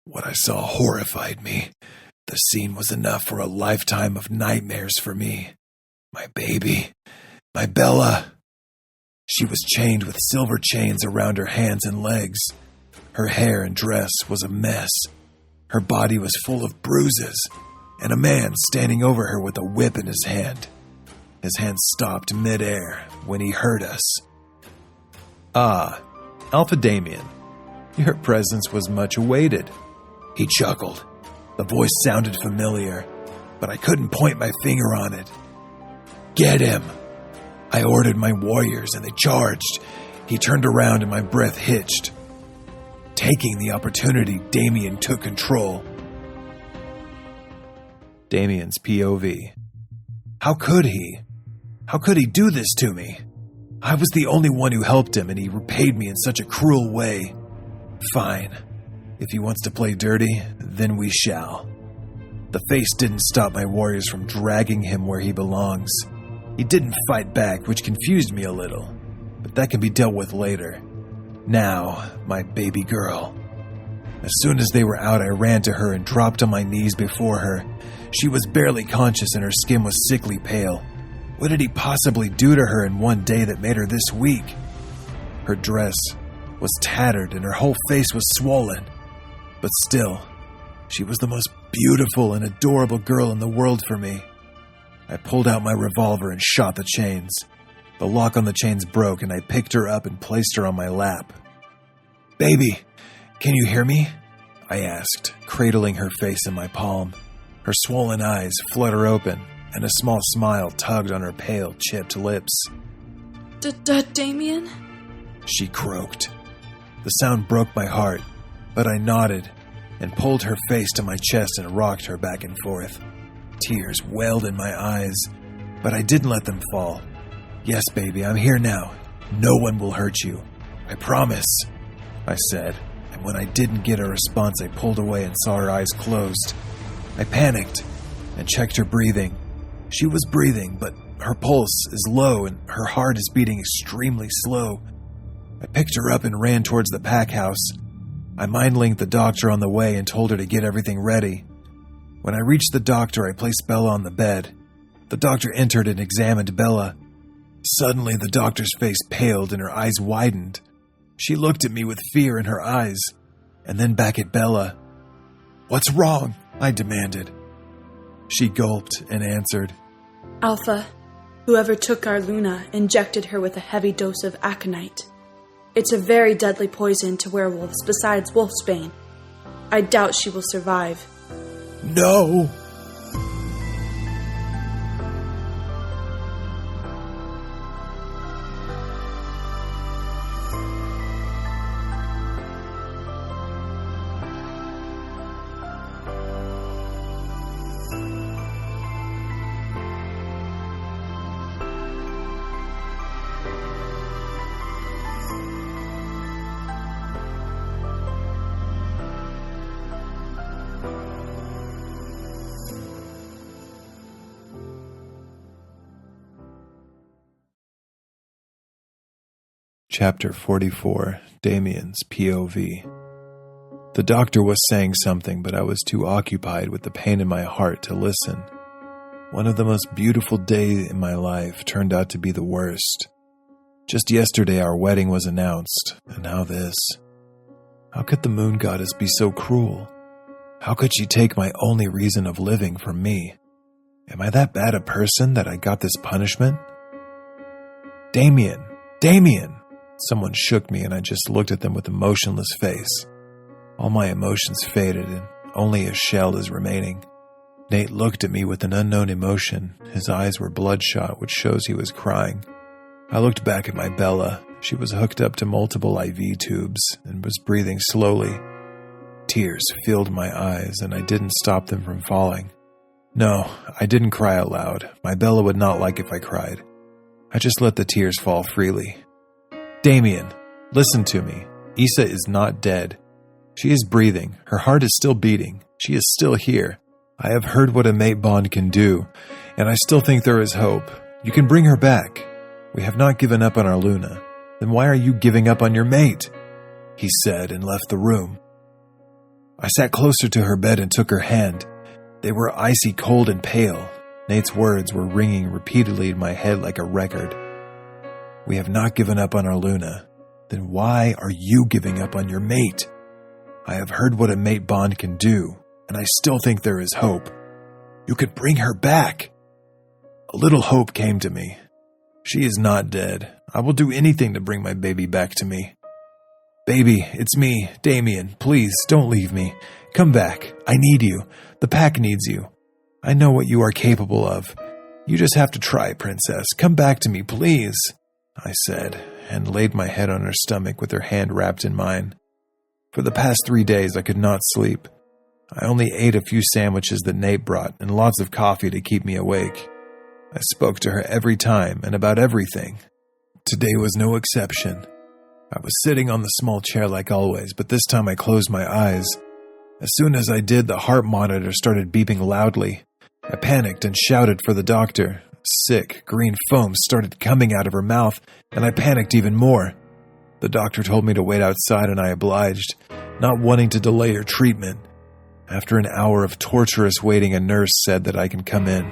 What I saw horrified me. The scene was enough for a lifetime of nightmares for me. My baby, my Bella. She was chained with silver chains around her hands and legs. Her hair and dress was a mess. Her body was full of bruises, and a man standing over her with a whip in his hand. His hand stopped mid-air when he heard us. Ah, Alpha Damien, your presence was much awaited. He chuckled. The voice sounded familiar, but I couldn't point my finger on it. Get him! I ordered my warriors and they charged. He turned around and my breath hitched. Taking the opportunity, Damien took control. Damien's POV. How could he? How could he do this to me? I was the only one who helped him, and he repaid me in such a cruel way. Fine. If he wants to play dirty, then we shall. The face didn't stop my warriors from dragging him where he belongs. He didn't fight back, which confused me a little, but that can be dealt with later. Now, my baby girl. As soon as they were out, I ran to her and dropped on my knees before her. She was barely conscious and her skin was sickly pale. What did he possibly do to her in one day that made her this weak? Her dress was tattered and her whole face was swollen. But still, she was the most beautiful and adorable girl in the world for me. I pulled out my revolver and shot the chains. The lock on the chains broke and I picked her up and placed her on my lap. Baby, can you hear me? I asked, cradling her face in my palm. Her swollen eyes flutter open, and a small smile tugged on her pale, chipped lips. Damien? She croaked. The sound broke my heart, but I nodded and pulled her face to my chest and rocked her back and forth. Tears welled in my eyes, but I didn't let them fall. Yes, baby, I'm here now. No one will hurt you. I promise, I said, and when I didn't get a response, I pulled away and saw her eyes closed. I panicked and checked her breathing. She was breathing, but her pulse is low and her heart is beating extremely slow. I picked her up and ran towards the pack house. I mind-linked the doctor on the way and told her to get everything ready. When I reached the doctor, I placed Bella on the bed. The doctor entered and examined Bella. Suddenly, the doctor's face paled and her eyes widened. She looked at me with fear in her eyes, and then back at Bella. "What's wrong?" I demanded. She gulped and answered, Alpha, whoever took our Luna injected her with a heavy dose of aconite. It's a very deadly poison to werewolves besides wolfsbane. I doubt she will survive. "No!" Chapter 44, Damien's POV. The doctor was saying something, but I was too occupied with the pain in my heart to listen. One of the most beautiful days in my life turned out to be the worst. Just yesterday our wedding was announced, and now this. How could the moon goddess be so cruel? How could she take my only reason of living from me? Am I that bad a person that I got this punishment? Damien! Damien! Someone shook me and I just looked at them with a motionless face. All my emotions faded and only a shell is remaining. Nate looked at me with an unknown emotion. His eyes were bloodshot, which shows he was crying. I looked back at my Bella. She was hooked up to multiple IV tubes and was breathing slowly. Tears filled my eyes and I didn't stop them from falling. No, I didn't cry out loud. My Bella would not like if I cried. I just let the tears fall freely. Damien, listen to me. Issa is not dead. She is breathing. Her heart is still beating. She is still here. I have heard what a mate bond can do, and I still think there is hope. You can bring her back. We have not given up on our Luna. Then why are you giving up on your mate? He said and left the room. I sat closer to her bed and took her hand. They were icy cold and pale. Nate's words were ringing repeatedly in my head like a record. We have not given up on our Luna. Then why are you giving up on your mate? I have heard what a mate bond can do, and I still think there is hope. You could bring her back. A little hope came to me. She is not dead. I will do anything to bring my baby back to me. Baby, it's me, Damien. Please, don't leave me. Come back. I need you. The pack needs you. I know what you are capable of. You just have to try, princess. Come back to me, please, I said, and laid my head on her stomach with her hand wrapped in mine. For the past 3 days, I could not sleep. I only ate a few sandwiches that Nate brought and lots of coffee to keep me awake. I spoke to her every time and about everything. Today was no exception. I was sitting on the small chair like always, but this time I closed my eyes. As soon as I did, the heart monitor started beeping loudly. I panicked and shouted for the doctor. Sick, green foam started coming out of her mouth, and I panicked even more. The doctor told me to wait outside, and I obliged, not wanting to delay her treatment. After an hour of torturous waiting, a nurse said that I can come in.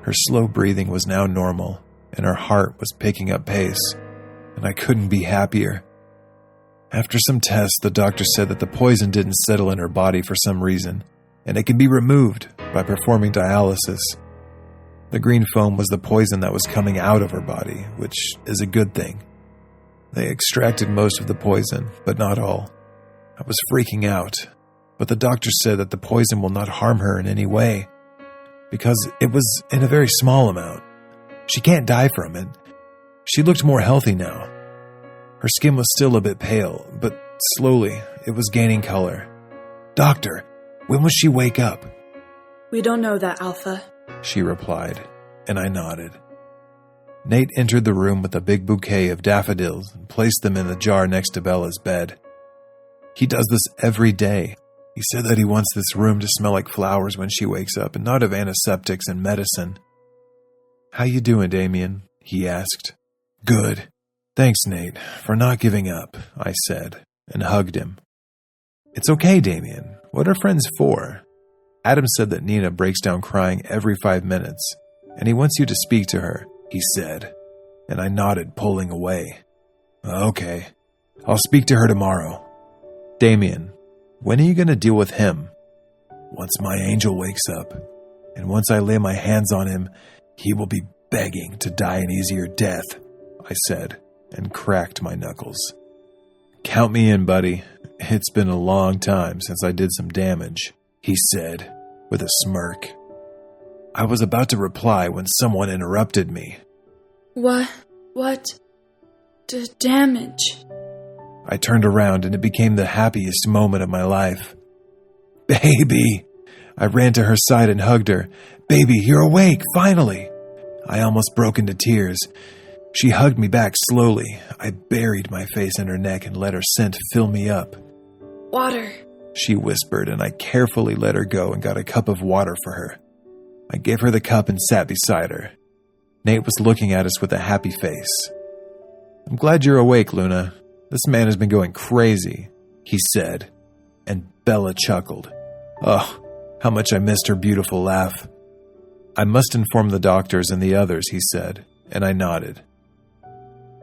Her slow breathing was now normal, and her heart was picking up pace, and I couldn't be happier. After some tests, the doctor said that the poison didn't settle in her body for some reason, and it can be removed by performing dialysis. The green foam was the poison that was coming out of her body, which is a good thing. They extracted most of the poison, but not all. I was freaking out, but the doctor said that the poison will not harm her in any way, because it was in a very small amount. She can't die from it. She looked more healthy now. Her skin was still a bit pale, but slowly it was gaining color. Doctor, when will she wake up? We don't know that, Alpha, she replied, and I nodded. Nate entered the room with a big bouquet of daffodils and placed them in the jar next to Bella's bed. He does this every day. He said that he wants this room to smell like flowers when she wakes up and not of antiseptics and medicine. How you doing, Damien? He asked. Good. Thanks, Nate, for not giving up, I said, and hugged him. It's okay, Damien. What are friends for? Adam said that Nina breaks down crying every 5 minutes, and he wants you to speak to her, he said, and I nodded, pulling away. Okay, I'll speak to her tomorrow. Damien, when are you going to deal with him? Once my angel wakes up, and once I lay my hands on him, he will be begging to die an easier death, I said, and cracked my knuckles. Count me in, buddy. It's been a long time since I did some damage, he said, with a smirk. I was about to reply when someone interrupted me. What? Damage? I turned around and it became the happiest moment of my life. Baby! I ran to her side and hugged her. Baby, you're awake, finally! I almost broke into tears. She hugged me back slowly. I buried my face in her neck and let her scent fill me up. Water, she whispered, and I carefully let her go and got a cup of water for her. I gave her the cup and sat beside her. Nate was looking at us with a happy face. I'm glad you're awake, Luna. This man has been going crazy, he said, and Bella chuckled. Oh, how much I missed her beautiful laugh. I must inform the doctors and the others, he said, and I nodded.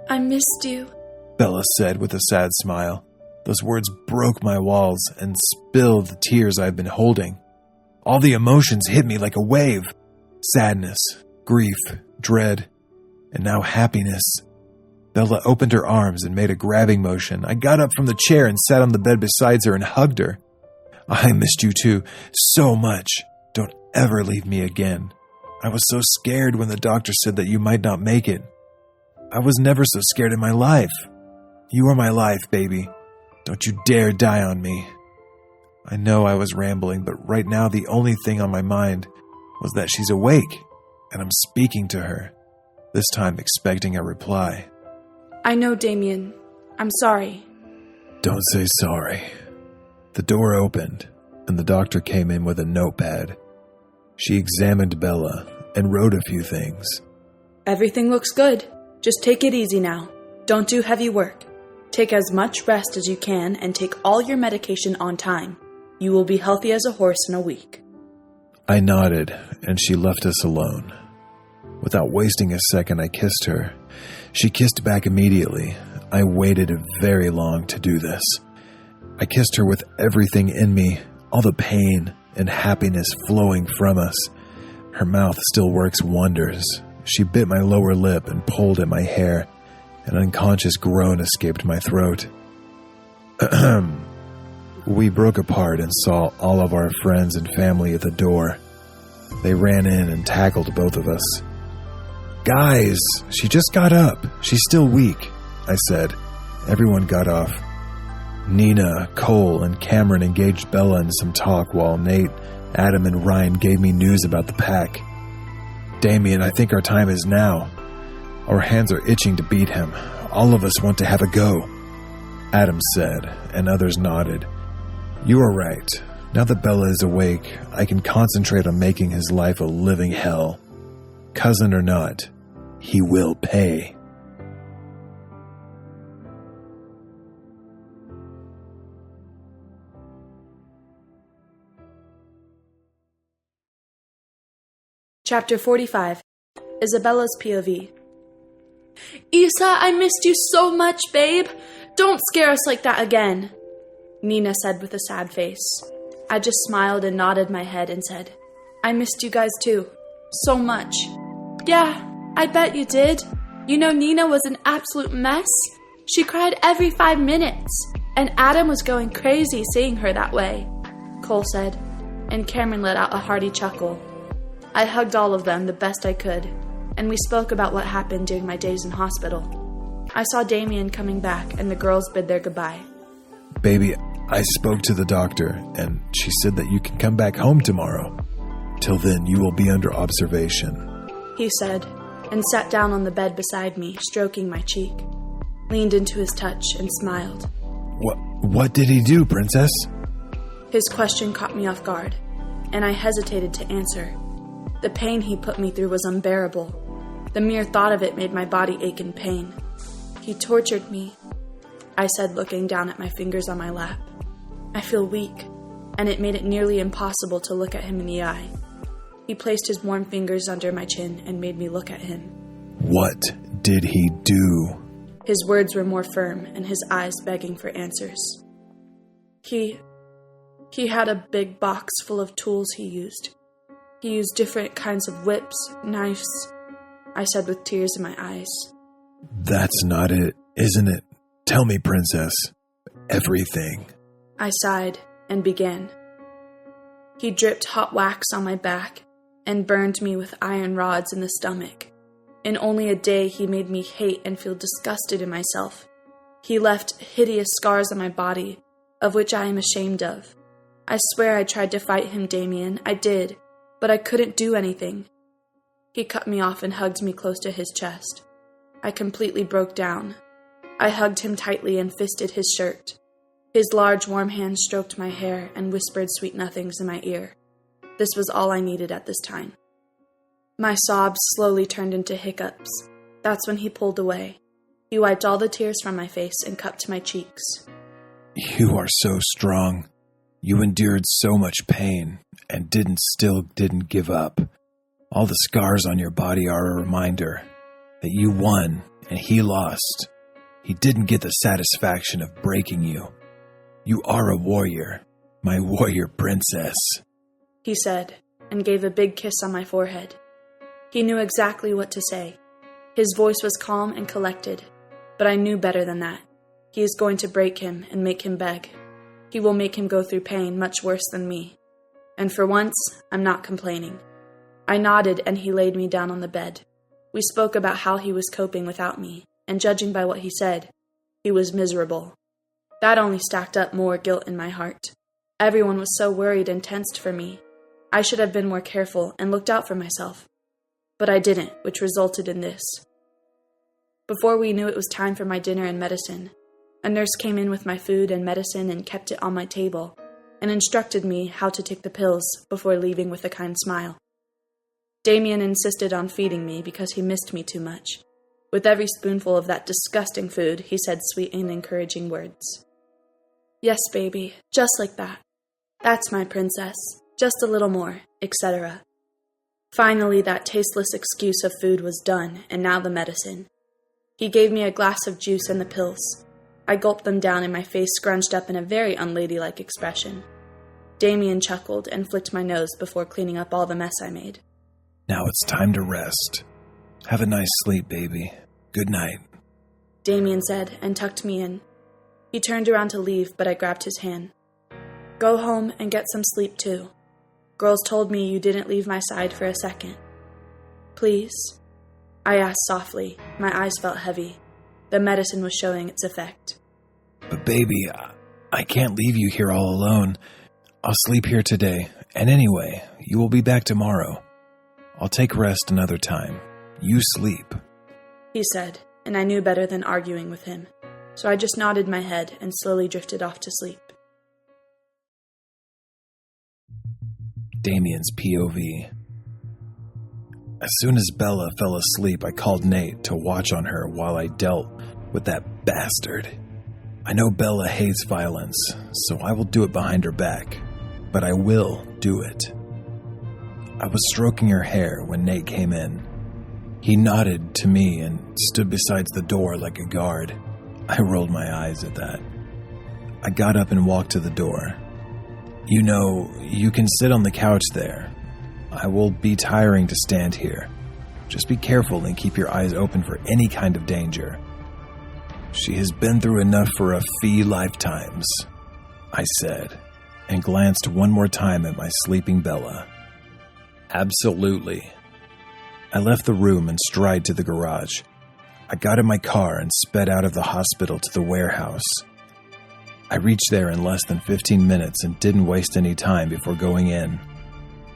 I missed you, Bella said with a sad smile. Those words broke my walls and spilled the tears I had been holding. All the emotions hit me like a wave. Sadness, grief, dread, and now happiness. Bella opened her arms and made a grabbing motion. I got up from the chair and sat on the bed beside her and hugged her. I missed you too, so much. Don't ever leave me again. I was so scared when the doctor said that you might not make it. I was never so scared in my life. You are my life, baby. Don't you dare die on me. I know I was rambling, but right now the only thing on my mind was that she's awake, and I'm speaking to her, this time expecting a reply. I know, Damien. I'm sorry. Don't say sorry. The door opened, and the doctor came in with a notepad. She examined Bella and wrote a few things. Everything looks good. Just take it easy now. Don't do heavy work. Take as much rest as you can and take all your medication on time. You will be healthy as a horse in a week. I nodded, and she left us alone. Without wasting a second, I kissed her. She kissed back immediately. I waited very long to do this. I kissed her with everything in me, all the pain and happiness flowing from us. Her mouth still works wonders. She bit my lower lip and pulled at my hair. An unconscious groan escaped my throat. We broke apart and saw all of our friends and family at the door. They ran in and tackled both of us. Guys, she just got up. She's still weak, I said. Everyone got off. Nina, Cole, and Cameron engaged Bella in some talk while Nate, Adam, and Ryan gave me news about the pack. Damien, I think our time is now. Our hands are itching to beat him. All of us want to have a go, Adam said, and others nodded. You are right. Now that Bella is awake, I can concentrate on making his life a living hell. Cousin or not, he will pay. Chapter 45. Isabella's POV. Isa, I missed you so much, babe. Don't scare us like that again, Nina said with a sad face. I just smiled and nodded my head and said, I missed you guys too. So much. Yeah, I bet you did. You know, Nina was an absolute mess. She cried every 5 minutes, and Adam was going crazy seeing her that way, Cole said, and Cameron let out a hearty chuckle. I hugged all of them the best I could, and we spoke about what happened during my days in hospital. I saw Damien coming back, and the girls bid their goodbye. Baby, I spoke to the doctor, and she said that you can come back home tomorrow. Till then, you will be under observation, he said, and sat down on the bed beside me, stroking my cheek, leaned into his touch, and smiled. What did he do, Princess? His question caught me off guard, and I hesitated to answer. The pain he put me through was unbearable. The mere thought of it made my body ache in pain. He tortured me, I said, looking down at my fingers on my lap. I feel weak, and it made it nearly impossible to look at him in the eye. He placed his warm fingers under my chin and made me look at him. What did he do? His words were more firm, and his eyes begging for answers. He had a big box full of tools he used. He used different kinds of whips, knives, I said with tears in my eyes. That's not it, isn't it? Tell me, Princess. Everything. I sighed and began. He dripped hot wax on my back and burned me with iron rods in the stomach. In only a day, he made me hate and feel disgusted in myself. He left hideous scars on my body, of which I am ashamed of. I swear I tried to fight him, Damien. I did, but I couldn't do anything. He cut me off and hugged me close to his chest. I completely broke down. I hugged him tightly and fisted his shirt. His large, warm hands stroked my hair and whispered sweet nothings in my ear. This was all I needed at this time. My sobs slowly turned into hiccups. That's when he pulled away. He wiped all the tears from my face and cupped my cheeks. You are so strong. You endured so much pain and didn't give up. All the scars on your body are a reminder that you won and he lost. He didn't get the satisfaction of breaking you. You are a warrior, my warrior princess, he said, and gave a big kiss on my forehead. He knew exactly what to say. His voice was calm and collected, but I knew better than that. He is going to break him and make him beg. He will make him go through pain much worse than me. And for once, I'm not complaining. I nodded and he laid me down on the bed. We spoke about how he was coping without me, and judging by what he said, he was miserable. That only stacked up more guilt in my heart. Everyone was so worried and tensed for me. I should have been more careful and looked out for myself. But I didn't, which resulted in this. Before we knew it was time for my dinner and medicine, a nurse came in with my food and medicine and kept it on my table, and instructed me how to take the pills before leaving with a kind smile. Damien insisted on feeding me because he missed me too much. With every spoonful of that disgusting food, he said sweet and encouraging words. Yes, baby, just like that. That's my princess. Just a little more, etc. Finally, that tasteless excuse of food was done, and now the medicine. He gave me a glass of juice and the pills. I gulped them down and my face scrunched up in a very unladylike expression. Damien chuckled and flicked my nose before cleaning up all the mess I made. Now it's time to rest. Have a nice sleep, baby. Good night, Damien said and tucked me in. He turned around to leave, but I grabbed his hand. Go home and get some sleep too. Girls told me you didn't leave my side for a second. Please? I asked softly. My eyes felt heavy. The medicine was showing its effect. But baby, I can't leave you here all alone. I'll sleep here today, and anyway, you will be back tomorrow. I'll take rest another time. You sleep, he said, and I knew better than arguing with him, so I just nodded my head and slowly drifted off to sleep. Damien's POV. As soon as Bella fell asleep, I called Nate to watch on her while I dealt with that bastard. I know Bella hates violence, so I will do it behind her back, but I will do it. I was stroking her hair when Nate came in. He nodded to me and stood beside the door like a guard. I rolled my eyes at that. I got up and walked to the door. You know, you can sit on the couch there. I will be tiring to stand here. Just be careful and keep your eyes open for any kind of danger. She has been through enough for a few lifetimes, I said, and glanced one more time at my sleeping Bella. Absolutely. I left the room and stride to the garage. I got in my car and sped out of the hospital to the warehouse. I reached there in less than 15 minutes and didn't waste any time before going in.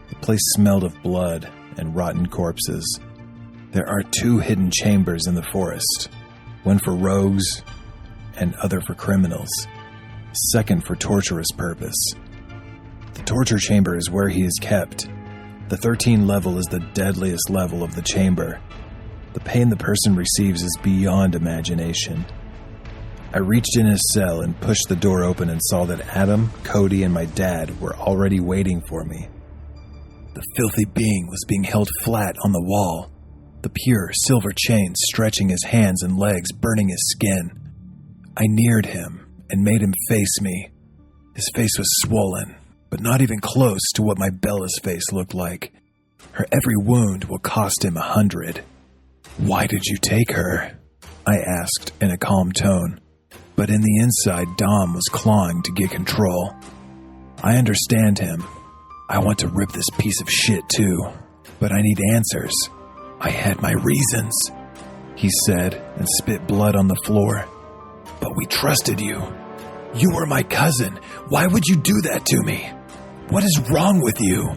The place smelled of blood and rotten corpses. There are 2 hidden chambers in the forest, one for rogues and other for criminals, second for torturous purpose. The torture chamber is where he is kept. The 13th level is the deadliest level of the chamber. The pain the person receives is beyond imagination. I reached in his cell and pushed the door open and saw that Adam, Cody, and my dad were already waiting for me. The filthy being was being held flat on the wall, the pure silver chain stretching his hands and legs, burning his skin. I neared him and made him face me. His face was swollen, but not even close to what my Bella's face looked like. Her every wound will cost him 100. Why did you take her? I asked in a calm tone. But in the inside, Dom was clawing to get control. I understand him. I want to rip this piece of shit too, but I need answers. I had my reasons, he said, and spit blood on the floor. But we trusted you. You were my cousin. Why would you do that to me? What is wrong with you?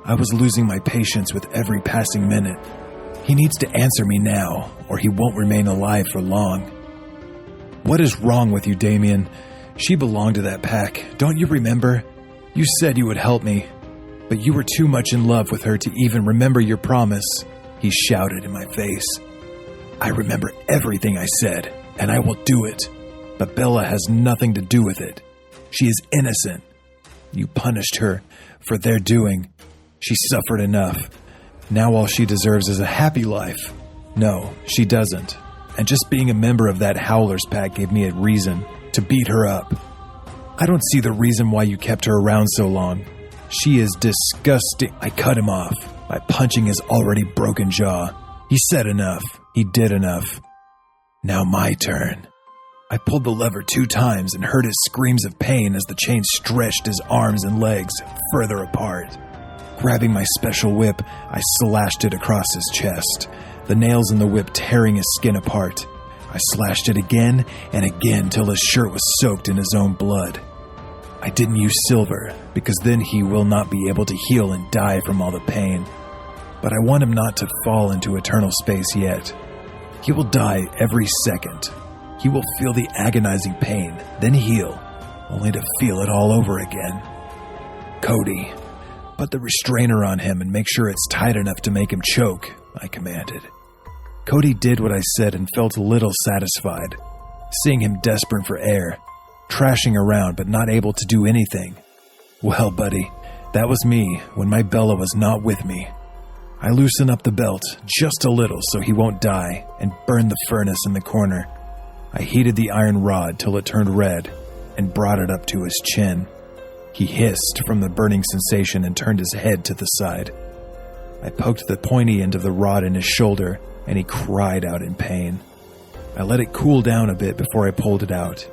I was losing my patience with every passing minute. He needs to answer me now, or he won't remain alive for long. What is wrong with you, Damien? She belonged to that pack. Don't you remember? You said you would help me, but you were too much in love with her to even remember your promise, he shouted in my face. I remember everything I said, and I will do it. But Bella has nothing to do with it. She is innocent. You punished her for their doing. She suffered enough. Now all she deserves is a happy life. No, she doesn't. And just being a member of that Howlers pack gave me a reason to beat her up. I don't see the reason why you kept her around so long. She is disgusting. I cut him off by punching his already broken jaw. He said enough. He did enough. Now my turn. I pulled the lever 2 times and heard his screams of pain as the chain stretched his arms and legs further apart. Grabbing my special whip, I slashed it across his chest, the nails in the whip tearing his skin apart. I slashed it again and again till his shirt was soaked in his own blood. I didn't use silver, because then he will not be able to heal and die from all the pain. But I want him not to fall into eternal space yet. He will die every second. He will feel the agonizing pain, then heal, only to feel it all over again. Cody, put the restrainer on him and make sure it's tight enough to make him choke, I commanded. Cody did what I said and felt a little satisfied, seeing him desperate for air, trashing around but not able to do anything. Well, buddy, that was me when my Bella was not with me. I loosened up the belt just a little so he won't die and burned the furnace in the corner. I heated the iron rod till it turned red and brought it up to his chin. He hissed from the burning sensation and turned his head to the side. I poked the pointy end of the rod in his shoulder and he cried out in pain. I let it cool down a bit before I pulled it out,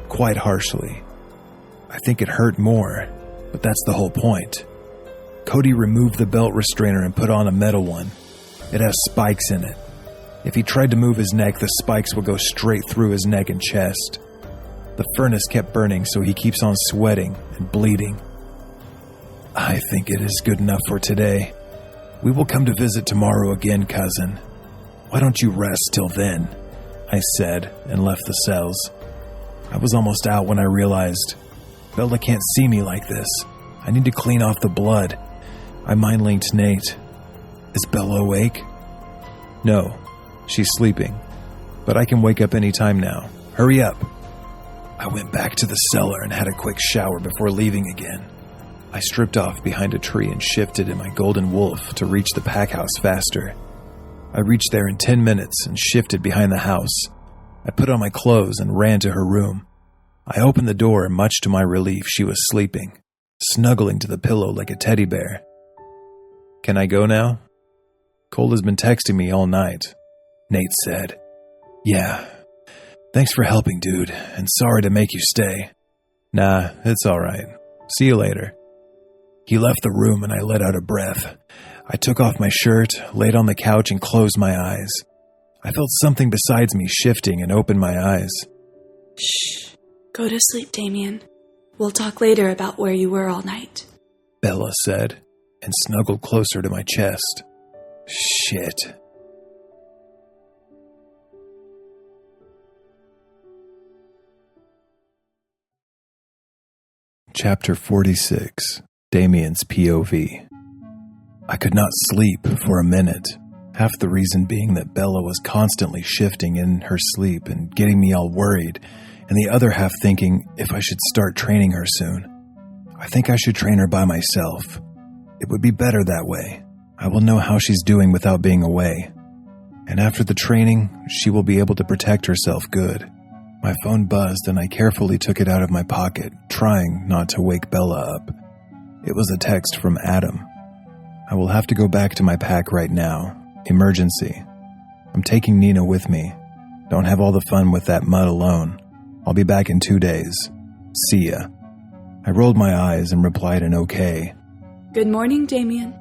quite harshly. I think it hurt more, but that's the whole point. Cody removed the belt restrainer and put on a metal one. It has spikes in it. If he tried to move his neck, the spikes would go straight through his neck and chest. The furnace kept burning, so he keeps on sweating and bleeding. I think it is good enough for today. We will come to visit tomorrow again, cousin. Why don't you rest till then? I said and left the cells. I was almost out when I realized Bella can't see me like this. I need to clean off the blood. I mind-linked Nate. Is Bella awake? No. She's sleeping, but I can wake up any time now. Hurry up. I went back to the cellar and had a quick shower before leaving again. I stripped off behind a tree and shifted in my golden wolf to reach the pack house faster. I reached there in 10 minutes and shifted behind the house. I put on my clothes and ran to her room. I opened the door and much to my relief, she was sleeping, snuggling to the pillow like a teddy bear. Can I go now? Cole has been texting me all night. Nate said, Yeah. Thanks for helping, dude, and sorry to make you stay. Nah, it's alright. See you later. He left the room and I let out a breath. I took off my shirt, laid on the couch and closed my eyes. I felt something besides me shifting and opened my eyes. Shh. Go to sleep, Damien. We'll talk later about where you were all night. Bella said, and snuggled closer to my chest. Shit. Chapter 46. Damien's POV. I could not sleep for a minute, half the reason being that Bella was constantly shifting in her sleep and getting me all worried, and the other half thinking if I should start training her soon. I think I should train her by myself. It would be better that way. I will know how she's doing without being away. And after the training, she will be able to protect herself good. My phone buzzed and I carefully took it out of my pocket, trying not to wake Bella up. It was a text from Adam. I will have to go back to my pack right now. Emergency. I'm taking Nina with me. Don't have all the fun with that mud alone. I'll be back in 2 days. See ya. I rolled my eyes and replied an okay. Good morning, Damien.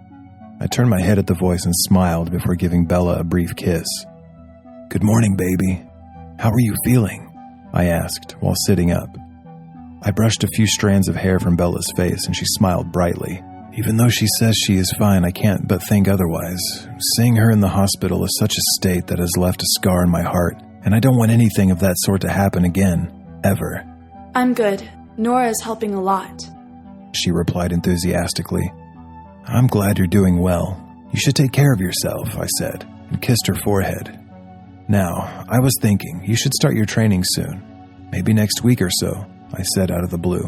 I turned my head at the voice and smiled before giving Bella a brief kiss. Good morning, baby. How are you feeling? I asked while sitting up. I brushed a few strands of hair from Bella's face and she smiled brightly. Even though she says she is fine, I can't but think otherwise. Seeing her in the hospital is such a state that has left a scar in my heart, and I don't want anything of that sort to happen again, ever. I'm good. Nora's helping a lot. She replied enthusiastically. I'm glad you're doing well. You should take care of yourself, I said, and kissed her forehead. Now, I was thinking you should start your training soon. Maybe next week or so, I said out of the blue.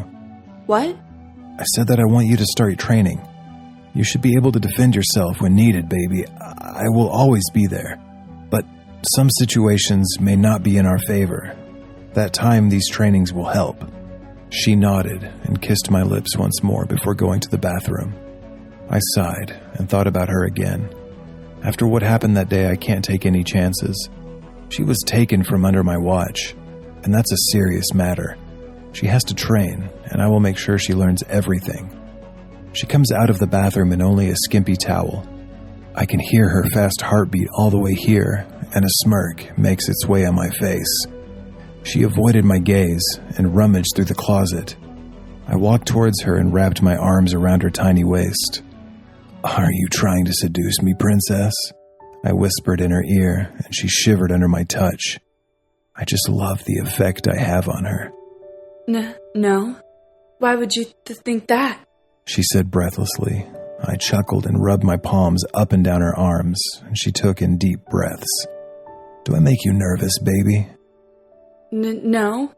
What? I said that I want you to start your training. You should be able to defend yourself when needed, baby. I will always be there. But some situations may not be in our favor. That time, these trainings will help. She nodded and kissed my lips once more before going to the bathroom. I sighed and thought about her again. After what happened that day, I can't take any chances. She was taken from under my watch, and that's a serious matter. She has to train, and I will make sure she learns everything. She comes out of the bathroom in only a skimpy towel. I can hear her fast heartbeat all the way here, and a smirk makes its way on my face. She avoided my gaze and rummaged through the closet. I walked towards her and wrapped my arms around her tiny waist. "Are you trying to seduce me, princess?" I whispered in her ear, and she shivered under my touch. I just love the effect I have on her. No. Why would you think that? She said breathlessly. I chuckled and rubbed my palms up and down her arms, and she took in deep breaths. "Do I make you nervous, baby?" No.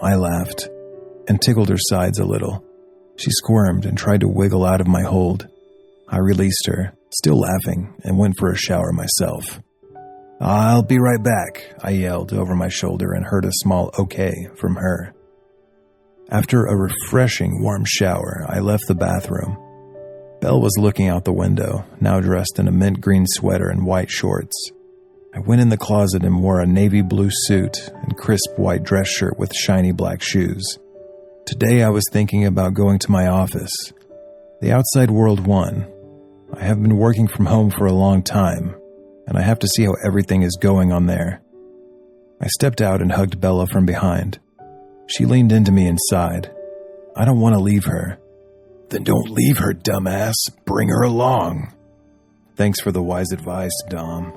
I laughed and tickled her sides a little. She squirmed and tried to wiggle out of my hold. I released her, still laughing, and went for a shower myself. "I'll be right back," I yelled over my shoulder and heard a small okay from her. After a refreshing warm shower, I left the bathroom. Belle was looking out the window, now dressed in a mint green sweater and white shorts. I went in the closet and wore a navy blue suit and crisp white dress shirt with shiny black shoes. Today I was thinking about going to my office. The outside world won. I have been working from home for a long time, and I have to see how everything is going on there. I stepped out and hugged Bella from behind. She leaned into me and sighed. "I don't want to leave her." "Then don't leave her, dumbass. Bring her along." "Thanks for the wise advice, Dom."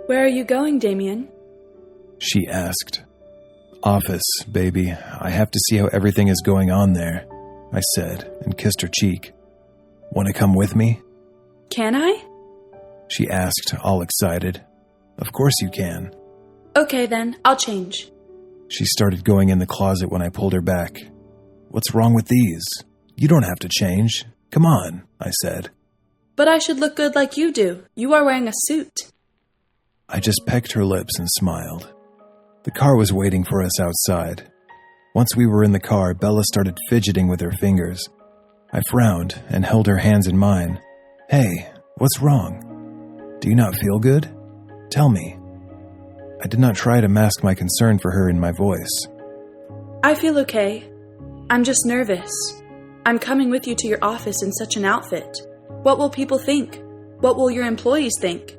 Where are you going, Damien? She asked. "Office, baby. I have to see how everything is going on there," I said, and kissed her cheek. "Want to come with me?" Can I? She asked, all excited. "Of course you can." Okay then, I'll change. She started going in the closet when I pulled her back. "What's wrong with these? You don't have to change. Come on," I said. But I should look good like you do. You are wearing a suit. I just pecked her lips and smiled. The car was waiting for us outside. Once we were in the car, Bella started fidgeting with her fingers. I frowned and held her hands in mine. "Hey, what's wrong? Do you not feel good? Tell me." I did not try to mask my concern for her in my voice. I feel okay. I'm just nervous. I'm coming with you to your office in such an outfit. What will people think? What will your employees think?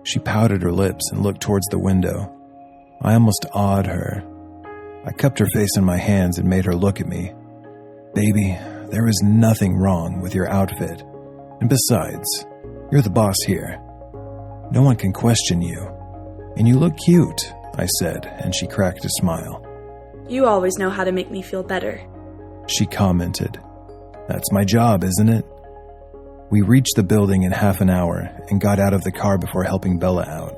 She pouted her lips and looked towards the window. I almost awed her. I cupped her face in my hands and made her look at me. "Baby, there is nothing wrong with your outfit. And besides, you're the boss here. No one can question you. And you look cute," I said, and she cracked a smile. You always know how to make me feel better. She commented. "That's my job, isn't it?" We reached the building in half an hour and got out of the car before helping Bella out.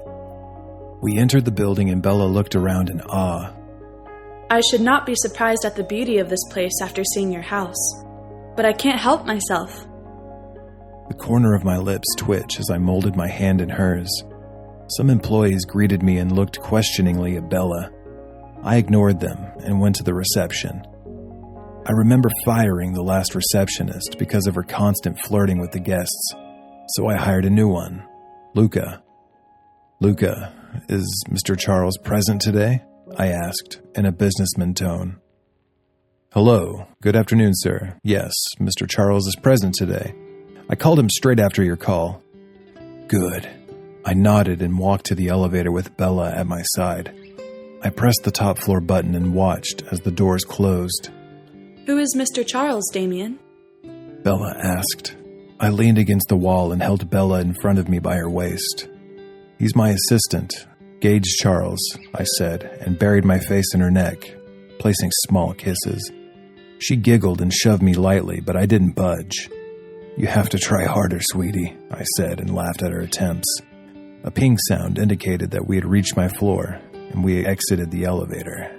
We entered the building and Bella looked around in awe. I should not be surprised at the beauty of this place after seeing your house. But I can't help myself. The corner of my lips twitched as I molded my hand in hers. Some employees greeted me and looked questioningly at Bella. I ignored them and went to the reception. I remember firing the last receptionist because of her constant flirting with the guests, so I hired a new one, Luca. "Luca, is Mr. Charles present today?" I asked, in a businessman tone. "Hello, good afternoon, sir. Yes, Mr. Charles is present today. I called him straight after your call." "Good." I nodded and walked to the elevator with Bella at my side. I pressed the top floor button and watched as the doors closed. Who is Mr. Charles, Damien? Bella asked. I leaned against the wall and held Bella in front of me by her waist. "He's my assistant, Gage Charles," I said, and buried my face in her neck, placing small kisses. She giggled and shoved me lightly, but I didn't budge. "You have to try harder, sweetie," I said and laughed at her attempts. A ping sound indicated that we had reached my floor, and we exited the elevator.